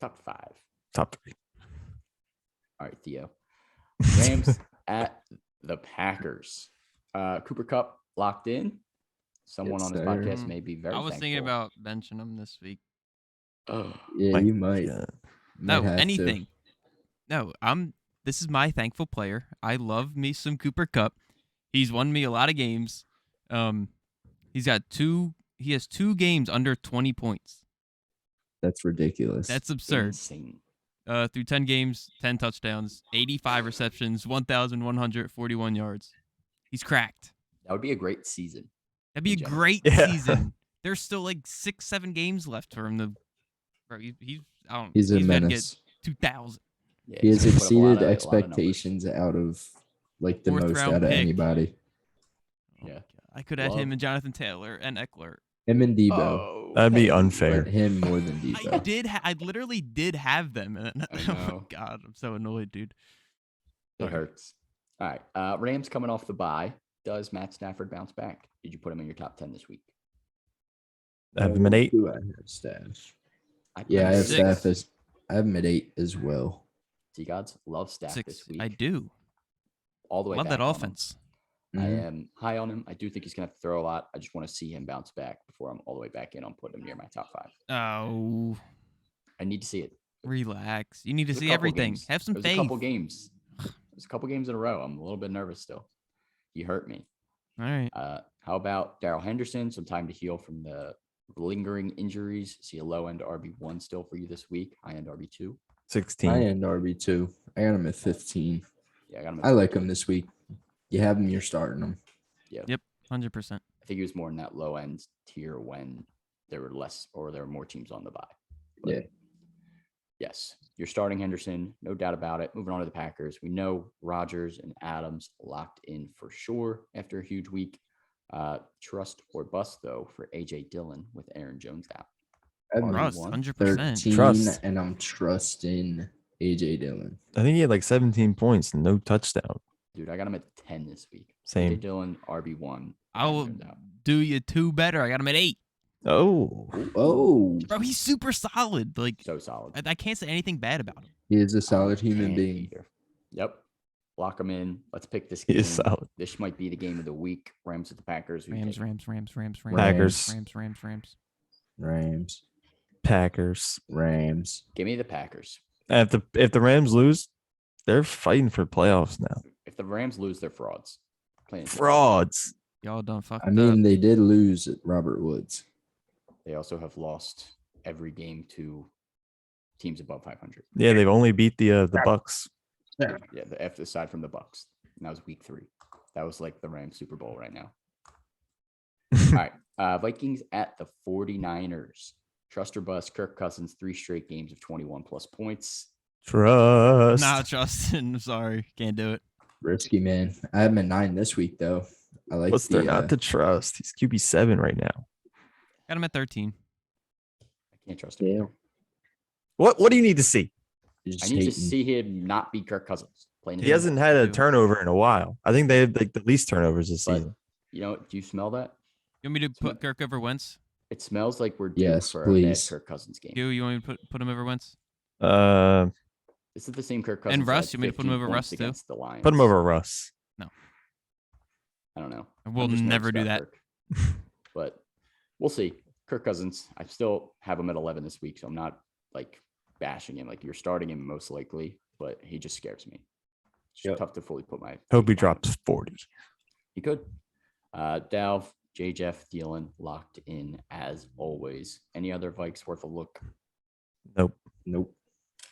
[SPEAKER 2] Top 5.
[SPEAKER 4] Top 3.
[SPEAKER 2] All right, Theo. Rams at the Packers. Cooper Kupp locked in. Someone
[SPEAKER 5] Yes,
[SPEAKER 2] on this
[SPEAKER 5] sir.
[SPEAKER 2] podcast may be very
[SPEAKER 3] I was thinking
[SPEAKER 2] thankful.
[SPEAKER 3] about benching him this week.
[SPEAKER 2] Oh,
[SPEAKER 5] Yeah,
[SPEAKER 4] Like,
[SPEAKER 5] you might.
[SPEAKER 4] yeah.
[SPEAKER 3] No,
[SPEAKER 5] Might have to.
[SPEAKER 3] anything. No, this is my thankful player. I love me some Cooper Kupp. He's won me a lot of games. He has 2 games under 20 points.
[SPEAKER 5] That's ridiculous.
[SPEAKER 3] That's absurd.
[SPEAKER 2] insane.
[SPEAKER 3] Through 10 games, 10 touchdowns, 85 receptions, 1,141 yards. He's cracked.
[SPEAKER 2] That would be a great season.
[SPEAKER 3] That'd be a
[SPEAKER 2] in general.
[SPEAKER 3] great
[SPEAKER 4] Yeah.
[SPEAKER 3] season. There's still like 6-7 games left for him to. Bro, I don't.
[SPEAKER 5] He's a
[SPEAKER 3] gotta get
[SPEAKER 5] menace.
[SPEAKER 3] 2,000.
[SPEAKER 2] Yeah,
[SPEAKER 5] He has
[SPEAKER 2] he's gonna put up a lot
[SPEAKER 5] exceeded
[SPEAKER 2] of
[SPEAKER 5] expectations out of like the
[SPEAKER 3] Fourth
[SPEAKER 5] most
[SPEAKER 3] round
[SPEAKER 5] out of
[SPEAKER 3] pick.
[SPEAKER 5] anybody.
[SPEAKER 3] Oh
[SPEAKER 2] Yeah.
[SPEAKER 3] my God. I could add him
[SPEAKER 2] Love-
[SPEAKER 3] and Jonathan Taylor and Eckler.
[SPEAKER 5] Him and Debo.
[SPEAKER 2] Oh,
[SPEAKER 4] That'd be
[SPEAKER 2] hey.
[SPEAKER 4] unfair.
[SPEAKER 5] But him more than Debo.
[SPEAKER 3] I literally did have them. And
[SPEAKER 2] I
[SPEAKER 3] oh my
[SPEAKER 2] know.
[SPEAKER 3] God, I'm so annoyed, dude.
[SPEAKER 2] It hurts. All right. Rams coming off the bye. Does Matt Stafford bounce back? Did you put him in your top 10 this week?
[SPEAKER 4] I have him at 8.
[SPEAKER 5] Who I have Staff?
[SPEAKER 2] I put
[SPEAKER 5] Yeah,
[SPEAKER 2] him
[SPEAKER 5] I
[SPEAKER 2] at
[SPEAKER 5] have
[SPEAKER 3] 6.
[SPEAKER 5] Staff as I have him at 8 as well.
[SPEAKER 2] T-Gods love Staff
[SPEAKER 3] 6.
[SPEAKER 2] this week.
[SPEAKER 3] I do.
[SPEAKER 2] All the way
[SPEAKER 3] Love
[SPEAKER 2] back
[SPEAKER 3] that
[SPEAKER 2] on him.
[SPEAKER 3] offense.
[SPEAKER 2] I
[SPEAKER 5] Mhm.
[SPEAKER 2] am high on him. I do think he's going to have to throw a lot. I just want to see him bounce back before I'm all the way back in on putting him near my top 5.
[SPEAKER 3] Oh,
[SPEAKER 2] I need to see it.
[SPEAKER 3] relax. You need to
[SPEAKER 2] There's a
[SPEAKER 3] see
[SPEAKER 2] couple
[SPEAKER 3] everything.
[SPEAKER 2] games.
[SPEAKER 3] Have some
[SPEAKER 2] There's
[SPEAKER 3] faith.
[SPEAKER 2] a couple games. There's a couple games in a row. I'm a little bit nervous still. He hurt me.
[SPEAKER 3] All right.
[SPEAKER 2] How about Daryl Henderson? Some time to heal from the lingering injuries. See a low end RB1 still for you this week. High end RB2.
[SPEAKER 4] 16.
[SPEAKER 5] I end RB2. I got him at 15.
[SPEAKER 2] Yeah, I got him. At
[SPEAKER 5] I like
[SPEAKER 2] 14.
[SPEAKER 5] him this week. You have him, you're starting him.
[SPEAKER 3] 100%.
[SPEAKER 2] I think he was more in that low end tier when there were less or there were more teams on the bye. But
[SPEAKER 5] Yeah.
[SPEAKER 2] Yes, you're starting Henderson, no doubt about it. Moving on to the Packers. We know Rodgers and Adams locked in for sure after a huge week. Trust or bust, though, for A.J. Dillon with Aaron Jones out.
[SPEAKER 5] I have him at
[SPEAKER 3] Trust,
[SPEAKER 2] RB1.
[SPEAKER 3] 100%.
[SPEAKER 5] 13,
[SPEAKER 4] Trust.
[SPEAKER 5] and I'm trusting AJ Dillon.
[SPEAKER 4] I think he had like 17 points and no touchdown.
[SPEAKER 2] Dude, I got him at 10 this week.
[SPEAKER 4] Same.
[SPEAKER 2] Dillon, RB1.
[SPEAKER 3] I'll do you 2 better. I got him at 8.
[SPEAKER 5] Oh,
[SPEAKER 3] Bro, he's super solid. Like,
[SPEAKER 2] so solid.
[SPEAKER 3] I can't say anything bad about him.
[SPEAKER 5] he is a solid human being.
[SPEAKER 2] Yep. Lock him in. Let's pick this
[SPEAKER 4] He
[SPEAKER 2] game.
[SPEAKER 4] is solid.
[SPEAKER 2] This might be the game of the week. Rams with the Packers.
[SPEAKER 3] Rams.
[SPEAKER 4] Packers.
[SPEAKER 5] Rams.
[SPEAKER 4] Packers.
[SPEAKER 5] Rams.
[SPEAKER 2] Give me the Packers.
[SPEAKER 4] And if the Rams lose, they're fighting for playoffs now.
[SPEAKER 2] If the Rams lose, they're frauds.
[SPEAKER 4] Frauds.
[SPEAKER 3] Y'all done fucked
[SPEAKER 5] I mean,
[SPEAKER 3] up.
[SPEAKER 5] they did lose at Robert Woods.
[SPEAKER 2] They also have lost every game to teams above 500.
[SPEAKER 4] Yeah, they've only beat the Bucks.
[SPEAKER 2] Yeah, aside from the Bucks. And that was week 3. That was like the Rams Super Bowl right now. All right. Vikings at the 49ers. Trust or bust. Kirk Cousins, 3 straight games of 21 plus points.
[SPEAKER 4] Trust.
[SPEAKER 3] Not trusting. I'm sorry. Can't do it.
[SPEAKER 5] Risky, man. I have him at 9 this week, though. I like
[SPEAKER 4] What's there not to trust? He's QB7 right now.
[SPEAKER 3] Got him at 13.
[SPEAKER 2] I can't trust him.
[SPEAKER 5] Yeah.
[SPEAKER 4] What do you need to see?
[SPEAKER 2] I need to see him not be Kirk Cousins.
[SPEAKER 4] He hasn't had a turnover in a while. I think they have like the least turnovers this season.
[SPEAKER 2] You know, do you smell that?
[SPEAKER 3] You want me to put Kirk over Wentz?
[SPEAKER 2] It smells like we're due
[SPEAKER 5] Yes,
[SPEAKER 2] for
[SPEAKER 5] please.
[SPEAKER 2] a Kirk Cousins game.
[SPEAKER 3] You want me to put him over Wentz?
[SPEAKER 2] This is the same Kirk Cousins.
[SPEAKER 3] And Russ,
[SPEAKER 2] that
[SPEAKER 3] you want me to put him
[SPEAKER 2] 15
[SPEAKER 3] over
[SPEAKER 2] points
[SPEAKER 3] Russ, too?
[SPEAKER 2] against the Lions.
[SPEAKER 4] Put him over Russ.
[SPEAKER 2] I don't know.
[SPEAKER 3] We'll
[SPEAKER 2] I'm just
[SPEAKER 3] never
[SPEAKER 2] nervous
[SPEAKER 3] do
[SPEAKER 2] about
[SPEAKER 3] that.
[SPEAKER 2] Kirk. But we'll see. Kirk Cousins, I still have him at 11 this week, so I'm not like bashing him. Like you're starting him most likely, but he just scares me. It's just tough to fully put my.
[SPEAKER 4] Hope he drops 40.
[SPEAKER 2] He could. Dalv, J. Jeff, Dillon locked in as always. Any other Vikes worth a look?
[SPEAKER 4] Nope.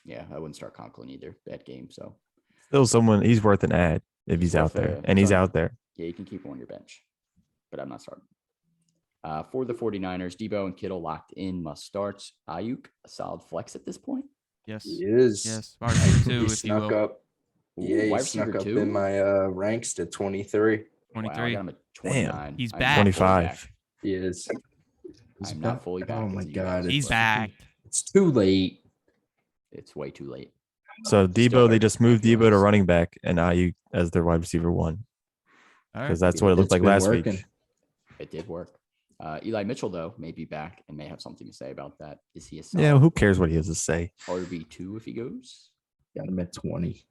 [SPEAKER 2] Yeah, I wouldn't start Conklin either. Bad game. So
[SPEAKER 4] Still someone, he's worth an ad if he's out there. And he's out there.
[SPEAKER 2] yeah, you can keep him on your bench, but I'm not starting. For the 49ers, Debo and Kittle locked in, must start. Ayuk, a solid flex at this point.
[SPEAKER 3] Yes.
[SPEAKER 5] He is.
[SPEAKER 3] Yes. Wide receiver 2,
[SPEAKER 5] He
[SPEAKER 3] if you
[SPEAKER 5] snuck
[SPEAKER 3] will.
[SPEAKER 5] up. Yeah, he
[SPEAKER 2] wide
[SPEAKER 5] snuck
[SPEAKER 2] receiver
[SPEAKER 5] up
[SPEAKER 2] 2?
[SPEAKER 5] in my ranks to 23.
[SPEAKER 2] Wow, I
[SPEAKER 3] 23.
[SPEAKER 2] got him at 29.
[SPEAKER 3] He's
[SPEAKER 2] I'm
[SPEAKER 3] back.
[SPEAKER 2] not fully
[SPEAKER 4] 25.
[SPEAKER 2] back.
[SPEAKER 5] He is.
[SPEAKER 2] I'm not fully back.
[SPEAKER 5] Oh my
[SPEAKER 2] into you
[SPEAKER 5] God.
[SPEAKER 2] guys.
[SPEAKER 3] He's
[SPEAKER 5] It's-
[SPEAKER 3] back.
[SPEAKER 5] It's too late.
[SPEAKER 2] It's way too late.
[SPEAKER 4] So
[SPEAKER 2] Still
[SPEAKER 4] Debo, they
[SPEAKER 2] hurt
[SPEAKER 4] just
[SPEAKER 2] my
[SPEAKER 4] moved Debo to
[SPEAKER 2] feelings.
[SPEAKER 4] running back and Ayuk as their wide receiver 1.
[SPEAKER 3] All right.
[SPEAKER 4] Because that's what it looked
[SPEAKER 5] It's
[SPEAKER 4] like
[SPEAKER 5] been
[SPEAKER 4] last
[SPEAKER 5] working.
[SPEAKER 4] week.
[SPEAKER 2] It did work. Eli Mitchell, though, may be back and may have something to say about that. Is he a
[SPEAKER 4] Yeah,
[SPEAKER 2] solid
[SPEAKER 4] who cares what he has to say?
[SPEAKER 2] RB2 if he goes?
[SPEAKER 5] Got him at 20.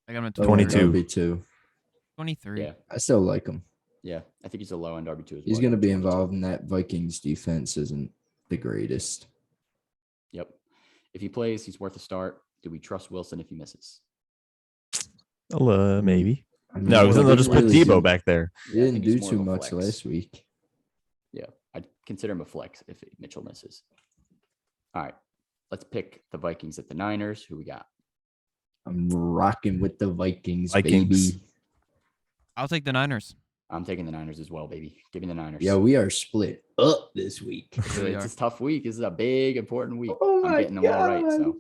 [SPEAKER 3] I got him at
[SPEAKER 4] 22.
[SPEAKER 5] 22.
[SPEAKER 3] 23.
[SPEAKER 2] Yeah.
[SPEAKER 5] I still like him.
[SPEAKER 2] Yeah. I think he's a low end RB2 as well.
[SPEAKER 5] He's going to be
[SPEAKER 2] 22.
[SPEAKER 5] involved in that Vikings defense isn't the greatest.
[SPEAKER 2] Yep. If he plays, he's worth a start. Do we trust Wilson if he misses?
[SPEAKER 4] Maybe.
[SPEAKER 5] I mean,
[SPEAKER 4] No, because then they'll
[SPEAKER 5] he
[SPEAKER 4] just put
[SPEAKER 5] really
[SPEAKER 4] Debo
[SPEAKER 5] didn't-
[SPEAKER 4] back there.
[SPEAKER 5] He
[SPEAKER 2] Yeah, I
[SPEAKER 5] didn't
[SPEAKER 2] think he's
[SPEAKER 5] do
[SPEAKER 2] more
[SPEAKER 5] too
[SPEAKER 2] of a
[SPEAKER 5] much
[SPEAKER 2] flex.
[SPEAKER 5] last week.
[SPEAKER 2] Yeah. I'd consider him a flex if Mitchell misses. All right. Let's pick the Vikings at the Niners. Who we got?
[SPEAKER 5] I'm rocking with the Vikings,
[SPEAKER 4] Vikings.
[SPEAKER 5] baby.
[SPEAKER 3] I'll take the Niners.
[SPEAKER 2] I'm taking the Niners as well, baby. Give me the Niners.
[SPEAKER 5] Yeah, we are split up this week.
[SPEAKER 3] We
[SPEAKER 2] It's
[SPEAKER 3] are.
[SPEAKER 2] a tough week. This is a big, important week.
[SPEAKER 5] Oh
[SPEAKER 2] I'm
[SPEAKER 5] my
[SPEAKER 2] getting them all right.
[SPEAKER 5] God.
[SPEAKER 2] So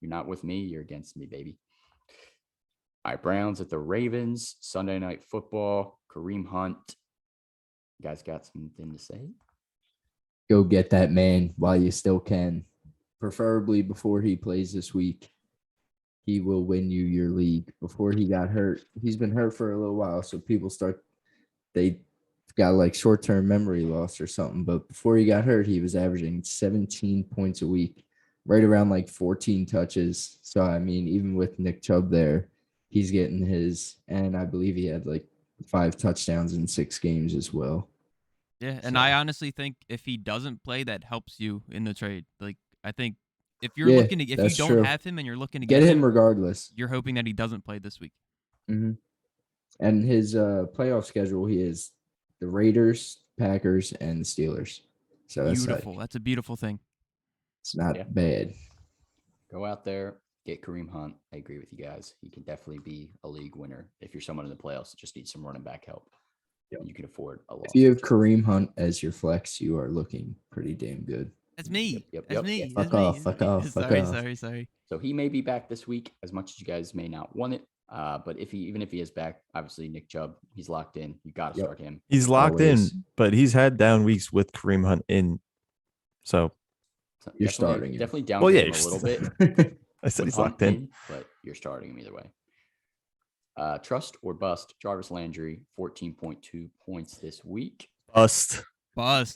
[SPEAKER 2] you're not with me. You're against me, baby. All right. Browns at the Ravens. Sunday night football. Kareem Hunt. You guys got something to say?
[SPEAKER 5] Go get that man while you still can. Preferably before he plays this week. He will win you your league. Before he got hurt, he's been hurt for a little while, so they got like short-term memory loss or something. But before he got hurt, he was averaging 17 points a week, right around like 14 touches. So I mean, even with Nick Chubb there, he's getting his, and I believe he had like 5 touchdowns in 6 games as well.
[SPEAKER 3] Yeah, and
[SPEAKER 5] So-
[SPEAKER 3] I honestly think if he doesn't play, that helps you in the trade. Like, I think if you're
[SPEAKER 5] Yeah,
[SPEAKER 3] looking to, if you
[SPEAKER 5] that's
[SPEAKER 3] don't
[SPEAKER 5] true.
[SPEAKER 3] have him and you're looking to
[SPEAKER 5] Get him regardless.
[SPEAKER 3] you're hoping that he doesn't play this week.
[SPEAKER 5] Mm-hmm. And his playoff schedule, he is the Raiders, Packers, and the Steelers. So that's
[SPEAKER 3] Beautiful.
[SPEAKER 5] like,
[SPEAKER 3] That's a beautiful thing.
[SPEAKER 5] it's not
[SPEAKER 2] Yeah.
[SPEAKER 5] bad.
[SPEAKER 2] Go out there, get Kareem Hunt. I agree with you guys. He can definitely be a league winner. If you're someone in the playoffs that just needs some running back help, you can afford a loss.
[SPEAKER 5] If you have Kareem Hunt as your flex, you are looking pretty damn good.
[SPEAKER 3] That's me.
[SPEAKER 2] Yep,
[SPEAKER 3] That's
[SPEAKER 2] yep.
[SPEAKER 3] me.
[SPEAKER 2] Yeah.
[SPEAKER 3] That's
[SPEAKER 5] Fuck
[SPEAKER 3] me.
[SPEAKER 5] off, fuck off, fuck
[SPEAKER 3] sorry,
[SPEAKER 5] off.
[SPEAKER 3] sorry.
[SPEAKER 2] So he may be back this week, as much as you guys may not want it. But even if he is back, obviously Nick Chubb, he's locked in. You got to
[SPEAKER 5] Yep.
[SPEAKER 2] start him.
[SPEAKER 4] He's locked
[SPEAKER 5] Always.
[SPEAKER 4] in, but he's had down weeks with Kareem Hunt in. So
[SPEAKER 2] So
[SPEAKER 5] You're
[SPEAKER 2] definitely-
[SPEAKER 5] starting him.
[SPEAKER 2] Definitely down
[SPEAKER 4] Well, yeah,
[SPEAKER 2] him a
[SPEAKER 4] you're
[SPEAKER 2] little bit.
[SPEAKER 4] I said
[SPEAKER 2] with
[SPEAKER 4] he's
[SPEAKER 2] Hunt
[SPEAKER 4] locked in.
[SPEAKER 2] but you're starting him either way. Trust or bust, Jarvis Landry, 14.2 points this week.
[SPEAKER 4] Bust.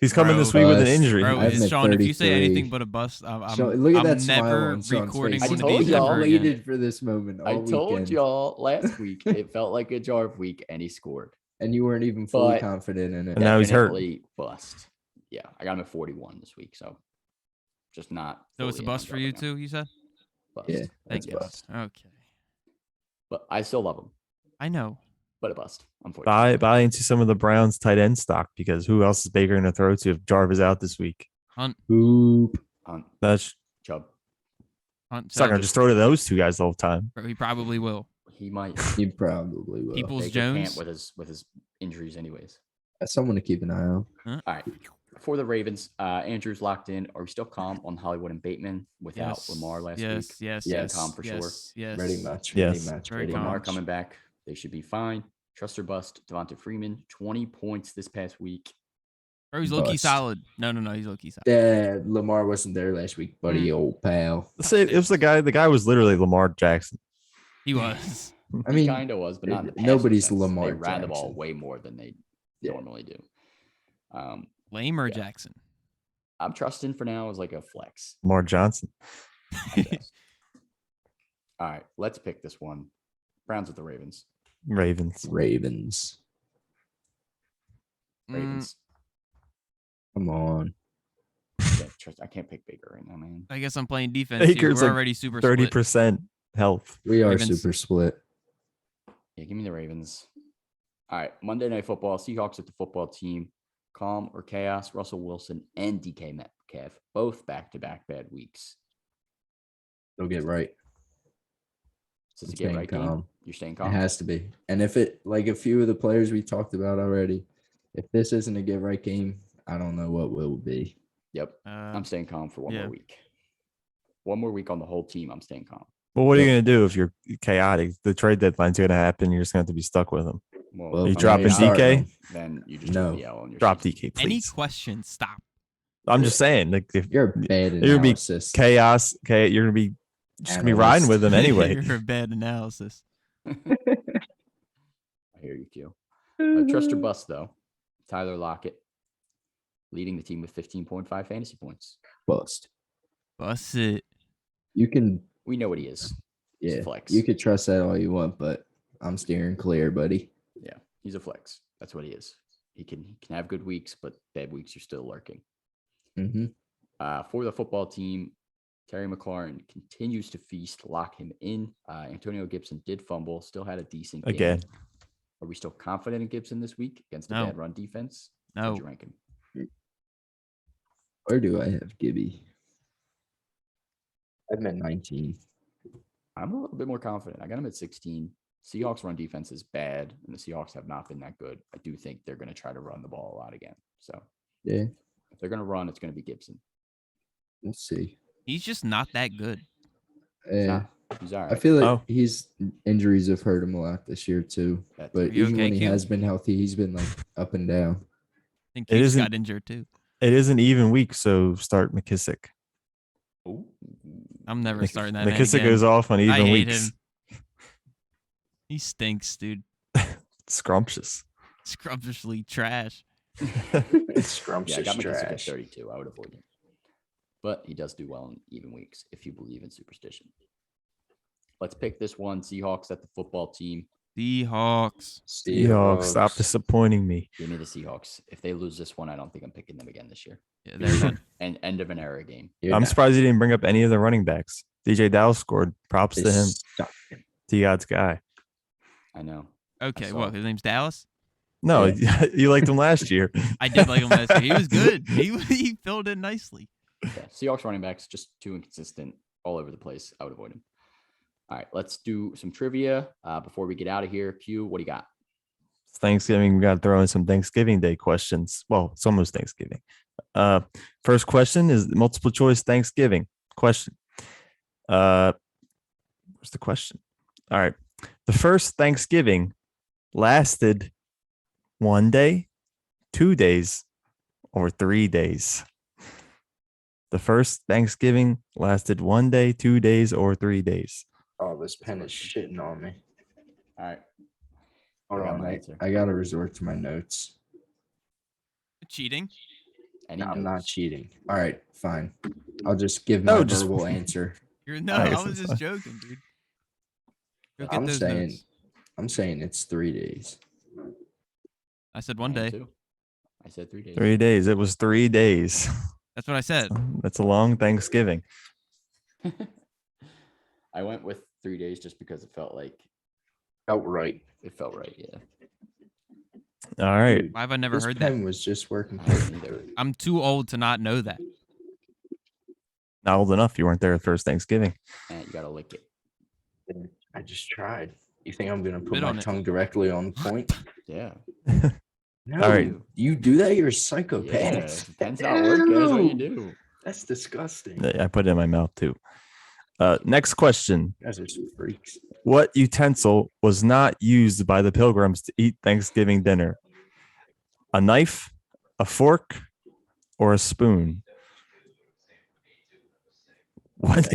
[SPEAKER 3] He's
[SPEAKER 4] coming this week with an injury.
[SPEAKER 3] Bro, Sean, if you say anything but a bust,
[SPEAKER 5] Look at that smile
[SPEAKER 3] never
[SPEAKER 5] on Sean's
[SPEAKER 3] recording
[SPEAKER 5] face.
[SPEAKER 3] one
[SPEAKER 2] I
[SPEAKER 3] of
[SPEAKER 2] told
[SPEAKER 3] these
[SPEAKER 2] y'all.
[SPEAKER 3] ever
[SPEAKER 5] I
[SPEAKER 3] again.
[SPEAKER 5] waited for this moment all
[SPEAKER 2] I told
[SPEAKER 5] weekend.
[SPEAKER 2] y'all last week it felt like a Jarv week, and he scored.
[SPEAKER 5] And you weren't even fully
[SPEAKER 2] But-
[SPEAKER 5] confident in it.
[SPEAKER 4] And now he's hurt.
[SPEAKER 2] Definitely bust. Yeah, I got him at 41 this week, so just not.
[SPEAKER 3] So it's a
[SPEAKER 2] fully
[SPEAKER 3] bust
[SPEAKER 2] in
[SPEAKER 3] for
[SPEAKER 2] on
[SPEAKER 3] you
[SPEAKER 2] dropping him.
[SPEAKER 3] too, you said?
[SPEAKER 2] Bust.
[SPEAKER 5] Yeah,
[SPEAKER 3] Thank
[SPEAKER 5] that's
[SPEAKER 3] you.
[SPEAKER 5] bust.
[SPEAKER 3] Okay.
[SPEAKER 2] But I still love him,
[SPEAKER 3] I know.
[SPEAKER 2] but a bust, unfortunately.
[SPEAKER 4] Buy into some of the Browns tight end stock because who else is Baker going to throw to if Jarvis out this week?
[SPEAKER 3] Hunt.
[SPEAKER 5] Oop.
[SPEAKER 2] Hunt,
[SPEAKER 4] That's
[SPEAKER 2] Chubb.
[SPEAKER 3] Hunt.
[SPEAKER 4] it's not going to just throw to those two guys the whole time.
[SPEAKER 3] Bro, he probably will.
[SPEAKER 2] He might.
[SPEAKER 5] He probably will.
[SPEAKER 3] Peoples
[SPEAKER 2] Baker
[SPEAKER 3] Jones.
[SPEAKER 2] can't with his injuries, anyways.
[SPEAKER 5] That's someone to keep an eye on.
[SPEAKER 2] All right. For the Ravens, Andrew's locked in. Are we still calm on Hollywood and Bateman without
[SPEAKER 3] Yes.
[SPEAKER 2] Lamar last
[SPEAKER 3] yes,
[SPEAKER 2] week?
[SPEAKER 3] Yes.
[SPEAKER 2] Staying
[SPEAKER 3] Yes.
[SPEAKER 2] calm for sure.
[SPEAKER 3] Yes.
[SPEAKER 5] Pretty much.
[SPEAKER 4] Yes.
[SPEAKER 5] Pretty much.
[SPEAKER 3] Very
[SPEAKER 5] Pretty
[SPEAKER 3] calm.
[SPEAKER 2] Lamar
[SPEAKER 5] much.
[SPEAKER 2] coming back. They should be fine. Trust or bust, Devonta Freeman, 20 points this past week.
[SPEAKER 3] Bro, he's low-key
[SPEAKER 5] Bust.
[SPEAKER 3] solid. No, he's low-key solid.
[SPEAKER 5] Yeah, Lamar wasn't there last week, buddy, old pal.
[SPEAKER 4] Let's say it was the guy. The guy was literally Lamar Jackson.
[SPEAKER 3] He was.
[SPEAKER 5] I mean,
[SPEAKER 2] Kind of was, but not in the passing
[SPEAKER 5] nobody's
[SPEAKER 2] sense.
[SPEAKER 5] Lamar
[SPEAKER 2] They ran the ball
[SPEAKER 5] Jackson.
[SPEAKER 2] way more than they
[SPEAKER 5] Yeah.
[SPEAKER 2] normally do.
[SPEAKER 3] Lame or
[SPEAKER 2] Yeah.
[SPEAKER 3] Jackson?
[SPEAKER 2] I'm trusting for now as like a flex.
[SPEAKER 4] Lamar Johnson.
[SPEAKER 2] I guess. All right, let's pick this one. Browns with the Ravens.
[SPEAKER 4] Ravens.
[SPEAKER 5] Ravens.
[SPEAKER 2] Ravens.
[SPEAKER 5] Come on.
[SPEAKER 2] I can't pick Baker right now, man.
[SPEAKER 3] I guess I'm playing defense. Here.
[SPEAKER 4] Baker's
[SPEAKER 3] We're
[SPEAKER 4] like
[SPEAKER 3] already super
[SPEAKER 4] 30% health.
[SPEAKER 5] We are
[SPEAKER 3] Ravens.
[SPEAKER 5] super split.
[SPEAKER 2] Yeah, give me the Ravens. All right, Monday Night Football. Seahawks with the football team. Calm or chaos? Russell Wilson and DK Metcalf, both back-to-back bad weeks.
[SPEAKER 5] They'll get right.
[SPEAKER 2] Is this a
[SPEAKER 5] I'm
[SPEAKER 2] get
[SPEAKER 5] staying
[SPEAKER 2] right game?
[SPEAKER 5] calm.
[SPEAKER 2] You're staying
[SPEAKER 5] It
[SPEAKER 2] calm?
[SPEAKER 5] has to be. And if it, like a few of the players we talked about already, if this isn't a get right game, I don't know what will be.
[SPEAKER 2] Yep. I'm staying calm for one
[SPEAKER 3] yeah.
[SPEAKER 2] more week. One more week on the whole team. I'm staying calm.
[SPEAKER 4] Well, what are you going to do if you're chaotic? The trade deadline's going to happen. You're just going to have to be stuck with him.
[SPEAKER 2] Well,
[SPEAKER 4] you
[SPEAKER 2] if
[SPEAKER 4] dropping
[SPEAKER 2] I'm
[SPEAKER 4] DK?
[SPEAKER 2] starting, then you just
[SPEAKER 5] No.
[SPEAKER 2] do the L on your
[SPEAKER 4] Drop
[SPEAKER 2] season.
[SPEAKER 4] DK,
[SPEAKER 3] Any
[SPEAKER 4] please.
[SPEAKER 3] questions? Stop.
[SPEAKER 4] I'm just saying, like if
[SPEAKER 5] You're a bad
[SPEAKER 4] It would be
[SPEAKER 5] analysis.
[SPEAKER 4] chaos, you're going to be just going to be riding with him anyway.
[SPEAKER 3] You're a bad analysis.
[SPEAKER 2] I hear you, Q. Trust or bust, though. Tyler Lockett leading the team with 15.5 fantasy points.
[SPEAKER 5] Bust.
[SPEAKER 3] Bust it.
[SPEAKER 5] You can,
[SPEAKER 2] We know what he is. He's a
[SPEAKER 5] yeah,
[SPEAKER 2] flex.
[SPEAKER 5] you could trust that all you want, but I'm steering clear, buddy.
[SPEAKER 2] Yeah, he's a flex. That's what he is. He can have good weeks, but bad weeks are still lurking.
[SPEAKER 5] Mm-hmm.
[SPEAKER 2] For the football team, Terry McLaurin continues to feast. Lock him in. Antonio Gibson did fumble. Still had a decent game.
[SPEAKER 4] Again.
[SPEAKER 2] Are we still confident in Gibson this week against the
[SPEAKER 3] No.
[SPEAKER 2] bad run defense?
[SPEAKER 3] No.
[SPEAKER 2] How'd you rank him?
[SPEAKER 5] Where do I have Gibby? I'm at 19.
[SPEAKER 2] I'm a little bit more confident. I got him at 16. Seahawks run defense is bad, and the Seahawks have not been that good. I do think they're going to try to run the ball a lot again. So
[SPEAKER 5] Yeah,
[SPEAKER 2] if they're going to run, it's going to be Gibson.
[SPEAKER 5] let's see.
[SPEAKER 3] He's just not that good.
[SPEAKER 5] Yeah,
[SPEAKER 2] He's all
[SPEAKER 5] I
[SPEAKER 2] right.
[SPEAKER 5] feel like
[SPEAKER 4] Oh.
[SPEAKER 5] injuries have hurt him a lot this year too.
[SPEAKER 2] That's-
[SPEAKER 5] But
[SPEAKER 3] Are you
[SPEAKER 5] even
[SPEAKER 3] okay,
[SPEAKER 5] when he
[SPEAKER 3] Q?
[SPEAKER 5] has been healthy, he's been like up and down.
[SPEAKER 3] I think
[SPEAKER 4] It
[SPEAKER 3] Keith
[SPEAKER 4] isn't-
[SPEAKER 3] got injured too.
[SPEAKER 4] It is an even week, so start McKissick.
[SPEAKER 2] Ooh.
[SPEAKER 3] I'm never starting that. man
[SPEAKER 4] McKissick
[SPEAKER 3] again.
[SPEAKER 4] goes off on
[SPEAKER 3] I
[SPEAKER 4] even
[SPEAKER 3] hate
[SPEAKER 4] weeks.
[SPEAKER 3] him. He stinks, dude.
[SPEAKER 4] Scrumptious.
[SPEAKER 3] Scrumptiously trash.
[SPEAKER 5] Scrumptious
[SPEAKER 2] Yeah, I got McKissick at 32. I would avoid him. But he does do well in even weeks if you believe in superstition. Let's pick this one. Seahawks at the football team.
[SPEAKER 3] Seahawks.
[SPEAKER 4] Seahawks, stop disappointing me.
[SPEAKER 2] Give me the Seahawks. If they lose this one, I don't think I'm picking them again this year.
[SPEAKER 3] Yeah, they're done.
[SPEAKER 2] And end of an era game.
[SPEAKER 4] I'm surprised he didn't bring up any of the running backs. DJ Dallas scored. Props to him. T-God's guy.
[SPEAKER 2] I know.
[SPEAKER 3] Okay,
[SPEAKER 2] saw
[SPEAKER 3] what?
[SPEAKER 2] it.
[SPEAKER 3] His name's Dallas.
[SPEAKER 4] No, you liked him last year.
[SPEAKER 3] I did like him last year. He was good. He filled in nicely.
[SPEAKER 2] Yeah, Seahawks running backs just too inconsistent, all over the place. I would avoid him. All right, let's do some trivia before we get out of here. Q, what do you got?
[SPEAKER 4] It's Thanksgiving. We got to throw in some Thanksgiving Day questions. Well, it's almost Thanksgiving. First question is multiple choice Thanksgiving question. What's the question? All right. The first Thanksgiving lasted 1 day, 2 days, or 3 days. The first Thanksgiving lasted 1 day, 2 days, or 3 days.
[SPEAKER 5] Oh, this pen is shitting on me.
[SPEAKER 2] All right,
[SPEAKER 5] Hold on, I gotta resort to my notes.
[SPEAKER 3] Cheating?
[SPEAKER 5] No, I'm not cheating. All right, fine. I'll just give my verbal answer.
[SPEAKER 3] I was just joking, dude.
[SPEAKER 5] I'm saying it's 3 days.
[SPEAKER 3] I said 1 day.
[SPEAKER 2] I said 3 days.
[SPEAKER 4] 3 days. It was 3 days.
[SPEAKER 3] That's what I said.
[SPEAKER 4] That's a long Thanksgiving.
[SPEAKER 2] I went with 3 days just because it felt right. It felt right, yeah.
[SPEAKER 4] All right.
[SPEAKER 3] Why have I never heard that?
[SPEAKER 5] Pen was just working.
[SPEAKER 3] I'm too old to not know that.
[SPEAKER 4] Not old enough. You weren't there at first Thanksgiving.
[SPEAKER 2] You gotta lick it.
[SPEAKER 5] I just tried. You think I'm gonna put
[SPEAKER 3] Spit
[SPEAKER 5] my
[SPEAKER 3] on it.
[SPEAKER 5] tongue directly on the point?
[SPEAKER 2] Yeah.
[SPEAKER 5] No,
[SPEAKER 4] All right.
[SPEAKER 5] You do that? You're a psychopath.
[SPEAKER 2] Yeah, pen's not working. That's what you do.
[SPEAKER 5] That's disgusting.
[SPEAKER 4] I put it in my mouth too. Next question.
[SPEAKER 5] You guys are some freaks.
[SPEAKER 4] What utensil was not used by the Pilgrims to eat Thanksgiving dinner? A knife, a fork, or a spoon? What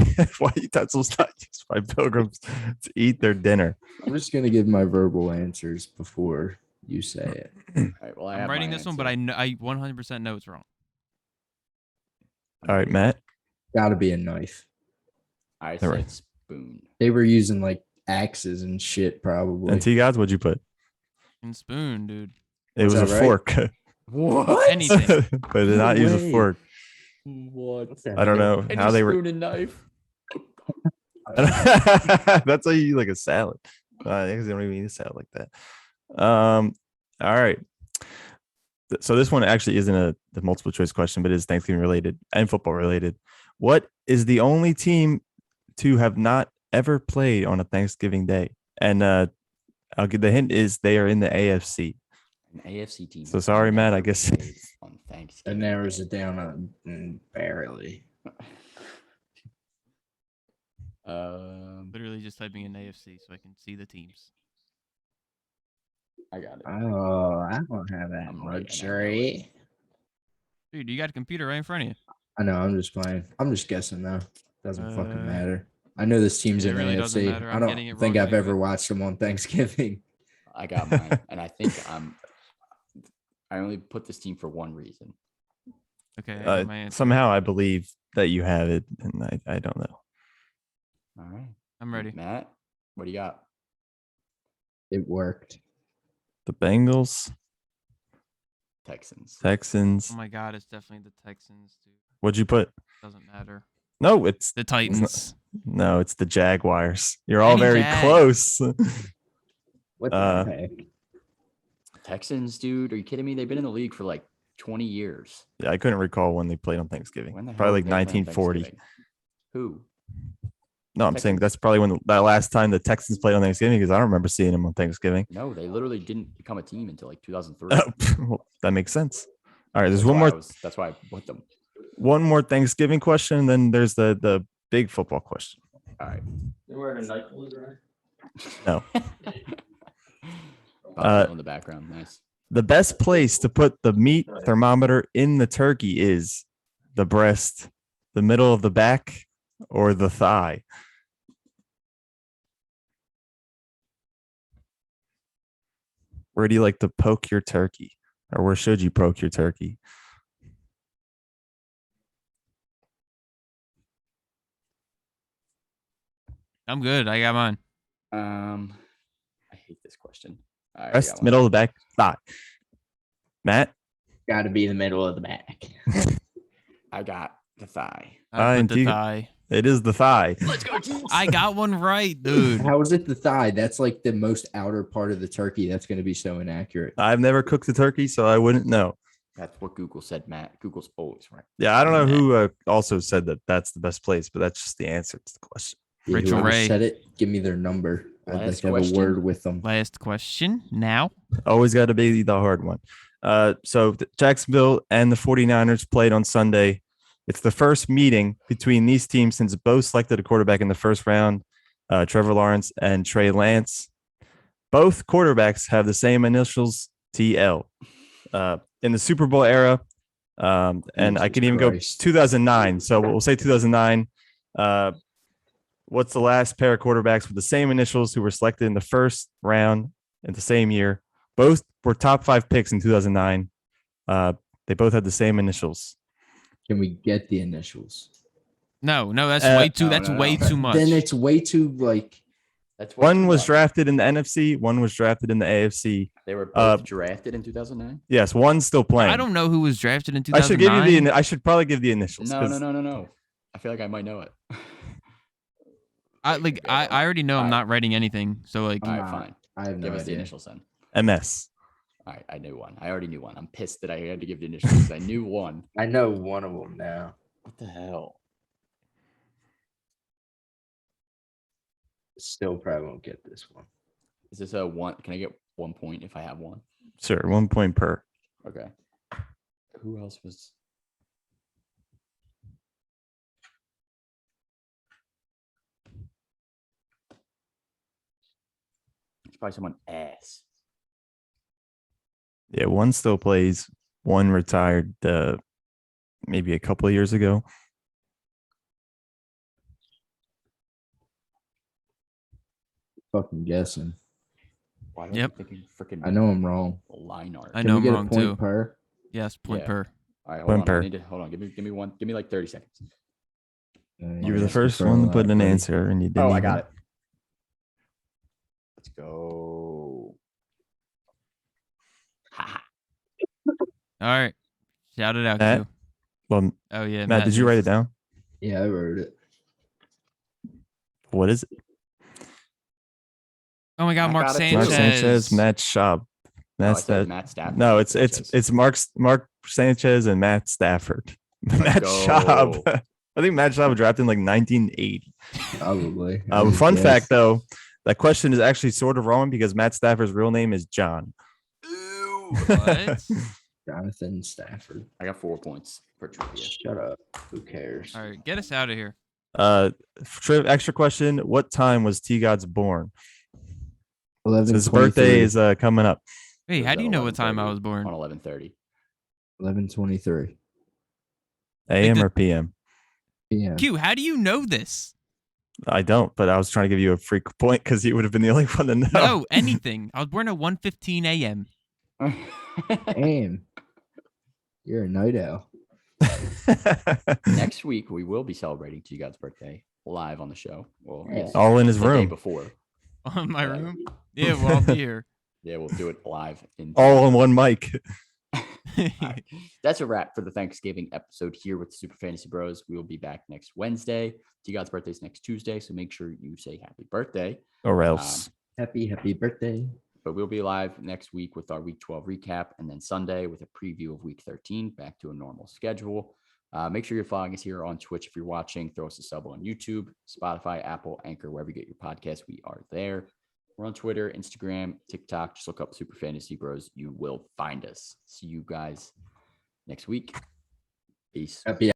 [SPEAKER 4] utensils not used by Pilgrims to eat their dinner?
[SPEAKER 5] I'm just gonna give my verbal answers before you say it.
[SPEAKER 2] All right, well,
[SPEAKER 3] I'm writing this one, but I 100% know it's wrong.
[SPEAKER 4] All right, Matt.
[SPEAKER 5] Gotta be a knife.
[SPEAKER 2] I said spoon.
[SPEAKER 5] They were using like axes and shit, probably.
[SPEAKER 4] And T-Gods, what'd you put?
[SPEAKER 3] And spoon, dude.
[SPEAKER 4] It was a fork.
[SPEAKER 5] What?
[SPEAKER 3] Anything.
[SPEAKER 4] But they did not use a fork.
[SPEAKER 2] What?
[SPEAKER 4] I don't know how they were.
[SPEAKER 2] Spoon and knife.
[SPEAKER 4] That's how you eat like a salad. They don't even eat a salad like that. All right. So this one actually isn't the multiple choice question, but it is Thanksgiving related and football related. What is the only team to have not ever played on a Thanksgiving day? And I'll give the hint is they are in the AFC.
[SPEAKER 2] An AFC team.
[SPEAKER 4] So sorry, Matt. I guess
[SPEAKER 2] on Thanksgiving.
[SPEAKER 5] It narrows it down on barely.
[SPEAKER 3] Literally just typing in AFC so I can see the teams.
[SPEAKER 2] I got it.
[SPEAKER 5] Oh, I don't have that luxury.
[SPEAKER 3] Dude, you got a computer right in front of you.
[SPEAKER 5] I know. I'm just playing. I'm just guessing though. Doesn't fucking matter. I know this team's
[SPEAKER 3] It
[SPEAKER 5] in
[SPEAKER 3] really
[SPEAKER 5] the
[SPEAKER 3] doesn't
[SPEAKER 5] AFC.
[SPEAKER 3] matter.
[SPEAKER 5] I
[SPEAKER 3] I'm
[SPEAKER 5] don't
[SPEAKER 3] getting it
[SPEAKER 5] think
[SPEAKER 3] wrong
[SPEAKER 5] I've ever
[SPEAKER 3] anyway.
[SPEAKER 5] watched them on Thanksgiving.
[SPEAKER 2] I got mine, and I think I only put this team for one reason.
[SPEAKER 3] Okay. I got my answer.
[SPEAKER 4] somehow I believe that you have it, and I don't know.
[SPEAKER 2] All right.
[SPEAKER 3] I'm ready.
[SPEAKER 2] Matt, what do you got?
[SPEAKER 5] It worked.
[SPEAKER 4] The Bengals,
[SPEAKER 2] Texans.
[SPEAKER 3] Oh my God, it's definitely the Texans, dude.
[SPEAKER 4] What'd you put?
[SPEAKER 3] Doesn't matter.
[SPEAKER 4] No, it's
[SPEAKER 3] The Titans.
[SPEAKER 4] no, it's the Jaguars. You're all
[SPEAKER 3] Any
[SPEAKER 4] very
[SPEAKER 3] Jag.
[SPEAKER 4] close.
[SPEAKER 5] What the heck?
[SPEAKER 2] Texans, dude. Are you kidding me? They've been in the league for like 20 years.
[SPEAKER 4] Yeah, I couldn't recall when they played on Thanksgiving.
[SPEAKER 2] When the hell
[SPEAKER 4] Probably
[SPEAKER 2] did
[SPEAKER 4] like
[SPEAKER 2] they play on
[SPEAKER 4] 1940.
[SPEAKER 2] Thanksgiving? Who?
[SPEAKER 4] No, I'm saying that's probably when that last time the Texans played on Thanksgiving, because I don't remember seeing them on Thanksgiving.
[SPEAKER 2] No, they literally didn't become a team until like 2003.
[SPEAKER 4] Well, that makes sense. All right, there's one more.
[SPEAKER 2] That's why I put them.
[SPEAKER 4] One more Thanksgiving question, and then there's the big football question.
[SPEAKER 2] All right.
[SPEAKER 6] You're wearing a night clothes, right?
[SPEAKER 4] No.
[SPEAKER 2] In the background. Nice.
[SPEAKER 4] The best place to put the meat thermometer in the turkey is the breast, the middle of the back, or the thigh. Where do you like to poke your turkey? Or where should you poke your turkey?
[SPEAKER 3] I'm good. I got mine.
[SPEAKER 2] I hate this question. All right,
[SPEAKER 4] Breast, middle of the back, thigh. Matt?
[SPEAKER 5] Got to be the middle of the back.
[SPEAKER 2] I got the thigh.
[SPEAKER 3] I put the
[SPEAKER 4] Indeed.
[SPEAKER 3] thigh.
[SPEAKER 4] It is the thigh.
[SPEAKER 2] Let's go, teams.
[SPEAKER 3] I got one right, dude.
[SPEAKER 5] How is it the thigh? That's like the most outer part of the turkey. That's going to be so inaccurate.
[SPEAKER 4] I've never cooked a turkey, so I wouldn't know.
[SPEAKER 2] That's what Google said, Matt. Google's always right.
[SPEAKER 4] Yeah, I don't know who also said that that's the best place, but that's just the answer to the question.
[SPEAKER 3] Rachel
[SPEAKER 5] Whoever
[SPEAKER 3] Ray.
[SPEAKER 5] said it, give me their number. I'd like
[SPEAKER 2] Last
[SPEAKER 5] to have
[SPEAKER 2] question.
[SPEAKER 5] a word with them.
[SPEAKER 3] Last question now.
[SPEAKER 4] Always got to be the hard one. So Jacksonville and the 49ers played on Sunday. It's the first meeting between these teams since both selected a quarterback in the first round, Trevor Lawrence and Trey Lance. Both quarterbacks have the same initials, TL. In the Super Bowl era, and I can even go 2009. So we'll say 2009. What's the last pair of quarterbacks with the same initials who were selected in the first round in the same year. Both were top 5 picks in 2009. They both had the same initials.
[SPEAKER 5] Can we get the initials?
[SPEAKER 3] No, that's way too. That's
[SPEAKER 2] no.
[SPEAKER 3] way too much.
[SPEAKER 5] Then it's way too like.
[SPEAKER 2] That's way
[SPEAKER 4] One
[SPEAKER 2] too
[SPEAKER 4] was
[SPEAKER 2] much.
[SPEAKER 4] drafted in the NFC. One was drafted in the AFC.
[SPEAKER 2] They were both drafted in 2009.
[SPEAKER 4] Yes, one's still playing.
[SPEAKER 3] I don't know who was drafted in
[SPEAKER 4] I
[SPEAKER 3] 2009.
[SPEAKER 4] should give you I should probably give the initials.
[SPEAKER 2] No. I feel like I might know it.
[SPEAKER 3] I already know I'm not writing anything. So like,
[SPEAKER 2] All right, fine.
[SPEAKER 5] I have no
[SPEAKER 2] Give us the
[SPEAKER 5] idea.
[SPEAKER 2] initials then.
[SPEAKER 4] MS.
[SPEAKER 2] All right, I knew one. I already knew one. I'm pissed that I had to give the initials because I knew one.
[SPEAKER 5] I know one of them now.
[SPEAKER 2] What the hell?
[SPEAKER 5] Still probably won't get this one.
[SPEAKER 2] Is this a one? Can I get 1 point if I have one?
[SPEAKER 4] Sure, 1 point per.
[SPEAKER 2] Okay. Who else was? It's probably someone ass.
[SPEAKER 4] Yeah, one still plays. One retired maybe a couple of years ago.
[SPEAKER 5] Fucking guessing.
[SPEAKER 2] Why am
[SPEAKER 3] Yep.
[SPEAKER 2] I thinking freaking?
[SPEAKER 5] I know I'm wrong.
[SPEAKER 2] Line art.
[SPEAKER 3] I
[SPEAKER 5] Can
[SPEAKER 3] know
[SPEAKER 5] we
[SPEAKER 3] I'm
[SPEAKER 5] get
[SPEAKER 3] wrong
[SPEAKER 5] a point
[SPEAKER 3] too.
[SPEAKER 5] per?
[SPEAKER 3] Yes, point
[SPEAKER 2] Yeah.
[SPEAKER 3] per.
[SPEAKER 2] All right, hold
[SPEAKER 4] One
[SPEAKER 2] on.
[SPEAKER 4] per.
[SPEAKER 2] I need to hold on. Give me one. Give me like 30 seconds.
[SPEAKER 4] You were the first one to put an answer, and you didn't.
[SPEAKER 2] Oh, I
[SPEAKER 4] even-
[SPEAKER 2] got it. Let's go. Ha.
[SPEAKER 3] All right, shout it out,
[SPEAKER 4] Matt?
[SPEAKER 3] Q.
[SPEAKER 4] Well,
[SPEAKER 3] Oh yeah,
[SPEAKER 4] Matt, did you write it down?
[SPEAKER 5] Yeah, I wrote it.
[SPEAKER 4] What is it?
[SPEAKER 3] Oh my God,
[SPEAKER 2] I
[SPEAKER 3] Mark
[SPEAKER 2] got it too.
[SPEAKER 3] Sanchez.
[SPEAKER 4] Mark Sanchez, Matt Schaub.
[SPEAKER 2] No, I
[SPEAKER 4] Matt
[SPEAKER 2] said
[SPEAKER 4] Stafford.
[SPEAKER 2] Matt Stafford.
[SPEAKER 4] No, it's
[SPEAKER 2] Sanchez.
[SPEAKER 4] Mark Sanchez and Matt Stafford. Matt
[SPEAKER 2] go.
[SPEAKER 4] Schaub. I think Matt Schaub was drafted in like 1980.
[SPEAKER 5] Probably. I would
[SPEAKER 4] Fun
[SPEAKER 5] guess.
[SPEAKER 4] fact though, that question is actually sort of wrong because Matt Stafford's real name is John.
[SPEAKER 3] What?
[SPEAKER 5] Jonathan Stafford.
[SPEAKER 2] I got 4 points for trivia.
[SPEAKER 5] Shut up. Who cares?
[SPEAKER 3] All right, get us out of here.
[SPEAKER 4] Extra question: what time was T Gods born?
[SPEAKER 5] 11.
[SPEAKER 4] So his birthday is coming up.
[SPEAKER 3] Hey,
[SPEAKER 2] It was
[SPEAKER 3] how
[SPEAKER 2] at
[SPEAKER 3] do you know what time I
[SPEAKER 2] 11:30
[SPEAKER 3] was born?
[SPEAKER 2] On 11:30.
[SPEAKER 5] 11:23
[SPEAKER 4] AM
[SPEAKER 3] the-
[SPEAKER 4] or PM?
[SPEAKER 5] p.m.
[SPEAKER 3] Q, how do you know this?
[SPEAKER 4] I don't, but I was trying to give you a freak point because you would have been the only one to know.
[SPEAKER 3] No, anything. I was born at 1:15 a.m.
[SPEAKER 5] Damn. You're a night owl.
[SPEAKER 2] Next week we will be celebrating T God's birthday live on the show. Well, I guess
[SPEAKER 4] All in his
[SPEAKER 2] the day
[SPEAKER 4] room.
[SPEAKER 2] before.
[SPEAKER 3] On my
[SPEAKER 2] Yeah.
[SPEAKER 3] room. Yeah, well, I'll be here.
[SPEAKER 2] Yeah, we'll do it live.
[SPEAKER 4] All on one mic.
[SPEAKER 2] All right. That's a wrap for the Thanksgiving episode here with the Super Fantasy Bros. We will be back next Wednesday. T God's birthday is next Tuesday, so make sure you say happy birthday.
[SPEAKER 4] Or else.
[SPEAKER 5] Happy birthday.
[SPEAKER 2] But we'll be live next week with our Week 12 recap, and then Sunday with a preview of Week 13, back to a normal schedule. Make sure you're following us here on Twitch if you're watching. Throw us a sub on YouTube, Spotify, Apple, Anchor, wherever you get your podcasts. We are there. We're on Twitter, Instagram, TikTok. Just look up Super Fantasy Bros. You will find us. See you guys next week. Peace.
[SPEAKER 5] Happy